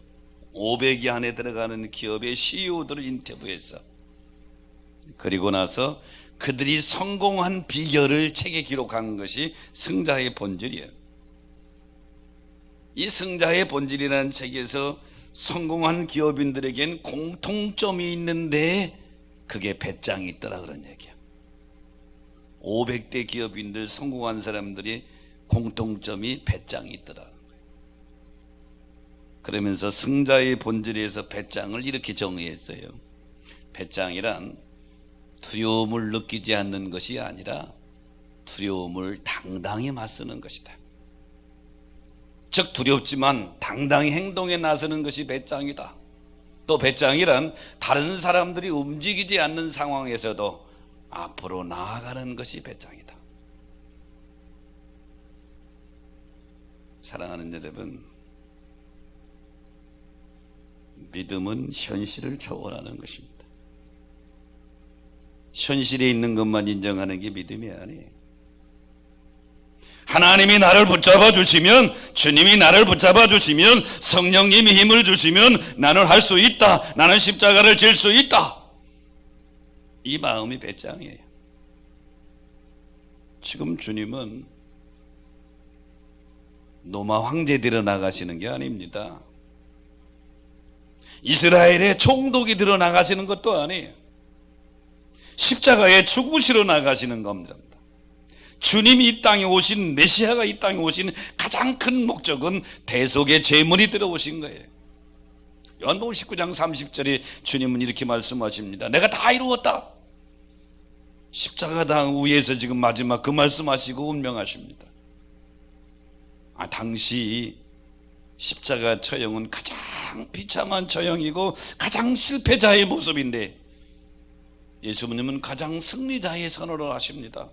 500이 안에 들어가는 기업의 CEO들을 인터뷰했어. 그리고 나서 그들이 성공한 비결을 책에 기록한 것이 승자의 본질이에요. 이 승자의 본질이라는 책에서 성공한 기업인들에겐 공통점이 있는데 그게 배짱이 있더라 그런 얘기야. 500대 기업인들 성공한 사람들이 공통점이 배짱이 있더라. 그러면서 승자의 본질에서 배짱을 이렇게 정의했어요. 배짱이란 두려움을 느끼지 않는 것이 아니라 두려움을 당당히 맞서는 것이다. 즉 두렵지만 당당히 행동에 나서는 것이 배짱이다. 또 배짱이란 다른 사람들이 움직이지 않는 상황에서도 앞으로 나아가는 것이 배짱이다. 사랑하는 여러분, 믿음은 현실을 초월하는 것입니다. 현실에 있는 것만 인정하는 게 믿음이 아니에요. 하나님이 나를 붙잡아 주시면, 주님이 나를 붙잡아 주시면, 성령님이 힘을 주시면 나는 할 수 있다. 나는 십자가를 질 수 있다. 이 마음이 배짱이에요. 지금 주님은 로마 황제들어 나가시는 게 아닙니다. 이스라엘의 총독이 들어 나가시는 것도 아니에요. 십자가에 죽으시러 나가시는 겁니다. 주님이 이 땅에 오신, 메시아가 이 땅에 오신 가장 큰 목적은 대속의 제물이 들어오신 거예요. 요한복음 19장 30절에 주님은 이렇게 말씀하십니다. 내가 다 이루었다. 십자가당 위에서 지금 마지막 그 말씀하시고 운명하십니다. 당시 십자가 처형은 가장 비참한 처형이고 가장 실패자의 모습인데 예수님은 가장 승리자의 선언을 하십니다.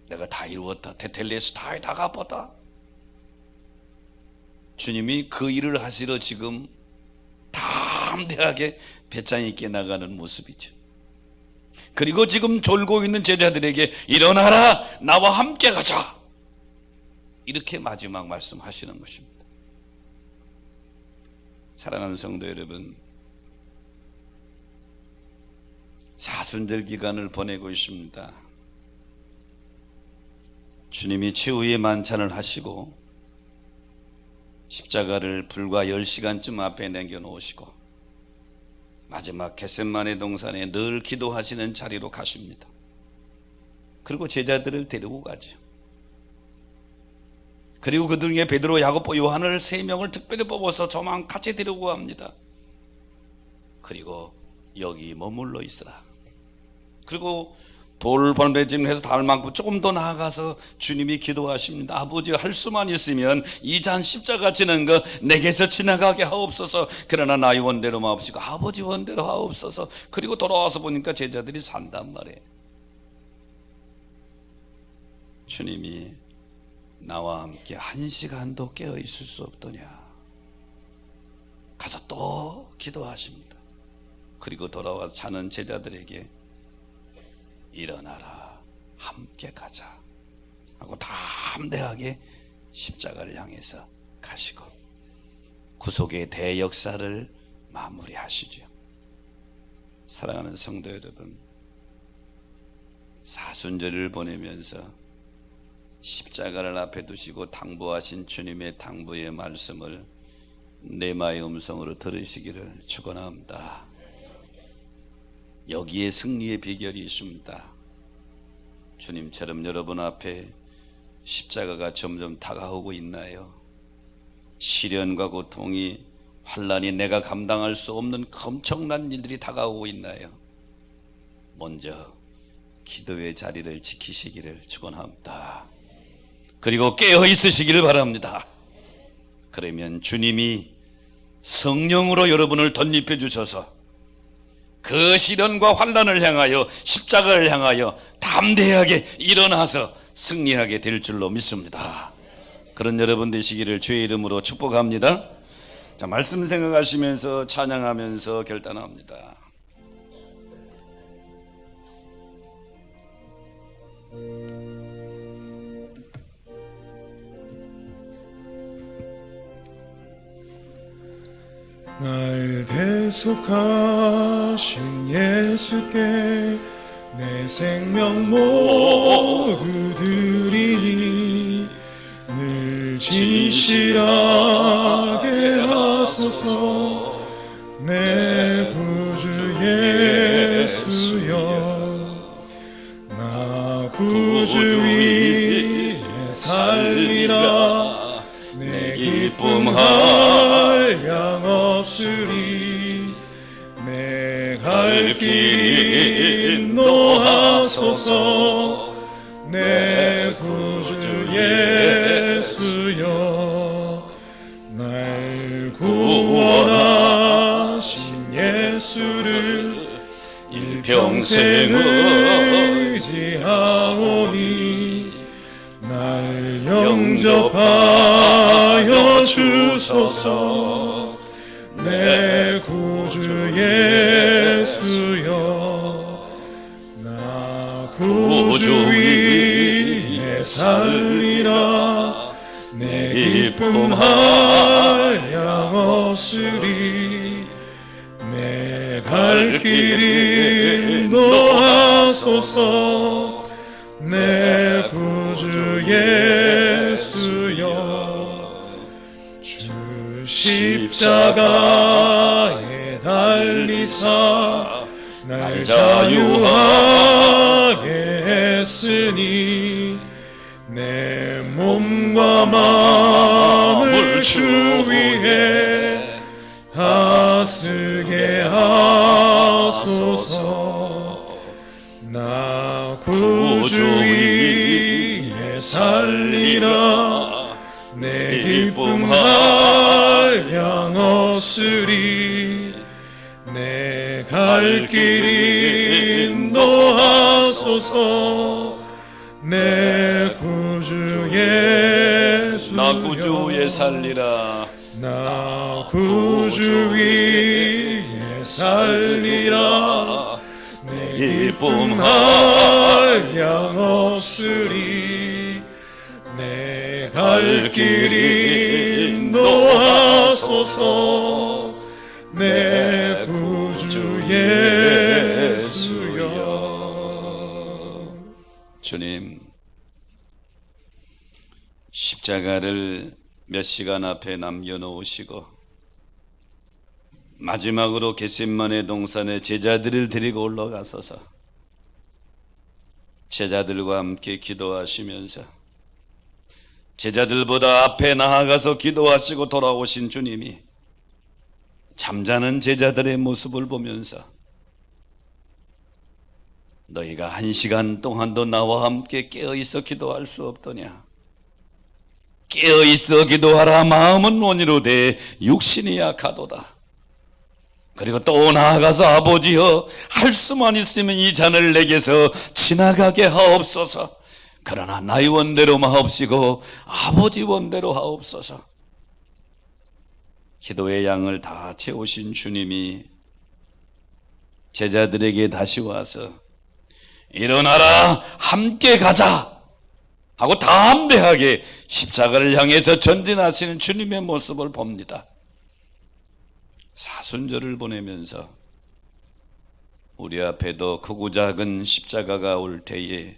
내가 다 이루었다. 테텔레스타에 다 갚았다. 주님이 그 일을 하시러 지금 담대하게 배짱 있게 나가는 모습이죠. 그리고 지금 졸고 있는 제자들에게 일어나라, 나와 함께 가자. 이렇게 마지막 말씀하시는 것입니다. 사랑하는 성도 여러분, 사순절 기간을 보내고 있습니다. 주님이 최후의 만찬을 하시고 십자가를 불과 10시간쯤 앞에 남겨놓으시고 마지막 겟셋마네 동산에 늘 기도하시는 자리로 가십니다. 그리고 제자들을 데리고 가죠. 그리고 그 중에 베드로, 야고보, 요한을 3명을 특별히 뽑아서 저만 같이 데리고 갑니다. 그리고 여기 머물러 있으라. 그리고 돌 번뇌짐해서 닿을 만큼 조금 더 나아가서 주님이 기도하십니다. 아버지, 할 수만 있으면 이 잔 십자가 지는 거 내게서 지나가게 하옵소서. 그러나 나의 원대로 마옵시고 아버지 원대로 하옵소서. 그리고 돌아와서 보니까 제자들이 산단 말이에요. 주님이 나와 함께 1시간도 깨어 있을 수 없더냐. 가서 또 기도하십니다. 그리고 돌아와서 자는 제자들에게 일어나라, 함께 가자 하고 담대하게 십자가를 향해서 가시고 구속의 대역사를 마무리하시죠. 사랑하는 성도 여러분, 사순절을 보내면서 십자가를 앞에 두시고 당부하신 주님의 당부의 말씀을 내마의 음성으로 들으시기를 축원합니다. 여기에 승리의 비결이 있습니다. 주님처럼 여러분 앞에 십자가가 점점 다가오고 있나요? 시련과 고통이, 환난이, 내가 감당할 수 없는 엄청난 일들이 다가오고 있나요? 먼저 기도의 자리를 지키시기를 축원합니다. 그리고 깨어 있으시기를 바랍니다. 그러면 주님이 성령으로 여러분을 덧입혀 주셔서 그 시련과 환난을 향하여, 십자가를 향하여 담대하게 일어나서 승리하게 될 줄로 믿습니다. 그런 여러분 되시기를 주의 이름으로 축복합니다. 자, 말씀 생각하시면서 찬양하면서 결단합니다. 날 대속하신 예수께 내 생명 모두 드리니 늘 진실하게 하소서. 내 구주 예수여, 나 구주 위에 살리라. 내 기쁨 한량 없으리. 내 갈 길 인도하소서. 내 구주 예수여, 날 구원하신 예수를 일평생 의지하오니 날 영접하여 주소서. 내 구주 예수여, 나 구주 위에 살리라. 내 기쁨 한량 없으리. 내 갈 길 인도하소서. 내 구주 예수여, 주 십자가에 달리사 날 자유하게 했으니 내 몸과 마음을 주 위에 다스게 하소서. 나 구주 위에 살리라. 내 기쁨 한량 없으리. 내 갈 길 인도하소서. 내 구주 예수여, 나 구주 위에 살리라. 나 구주 위에 살리라. 내 기쁨 한량 없으리. 내 갈 길 인도하소서. 내 구주 예수여. 주님, 십자가를 몇 시간 앞에 남겨놓으시고 마지막으로 겟세마네 동산에 제자들을 데리고 올라가소서. 제자들과 함께 기도하시면서 제자들보다 앞에 나아가서 기도하시고 돌아오신 주님이 잠자는 제자들의 모습을 보면서 너희가 1시간 동안도 나와 함께 깨어있어 기도할 수 없더냐? 깨어있어 기도하라. 마음은 원이로되 육신이 약하도다. 그리고 또 나아가서 아버지여, 할 수만 있으면 이 잔을 내게서 지나가게 하옵소서. 그러나 나의 원대로 마옵시고 아버지 원대로 하옵소서. 기도의 양을 다 채우신 주님이 제자들에게 다시 와서 일어나라, 함께 가자 하고 담대하게 십자가를 향해서 전진하시는 주님의 모습을 봅니다. 사순절을 보내면서 우리 앞에도 크고 작은 십자가가 올 때에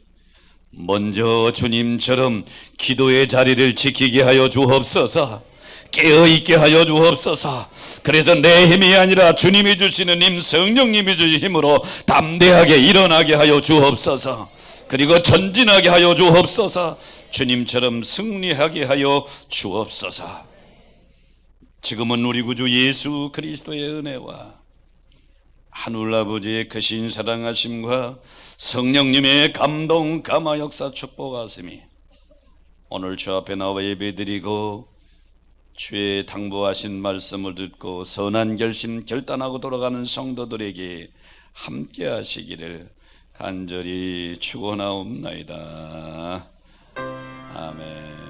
먼저 주님처럼 기도의 자리를 지키게 하여 주옵소서. 깨어있게 하여 주옵소서. 그래서 내 힘이 아니라 주님이 주시는 힘, 성령님이 주신 힘으로 담대하게 일어나게 하여 주옵소서. 그리고 전진하게 하여 주옵소서. 주님처럼 승리하게 하여 주옵소서. 지금은 우리 구주 예수 그리스도의 은혜와 하늘 아버지의 크신 사랑하심과 성령님의 감동 감화 역사 축복하심이 오늘 주 앞에 나와 예배드리고 주의 당부하신 말씀을 듣고 선한 결심 결단하고 돌아가는 성도들에게 함께 하시기를 간절히 축원하옵나이다. 아멘.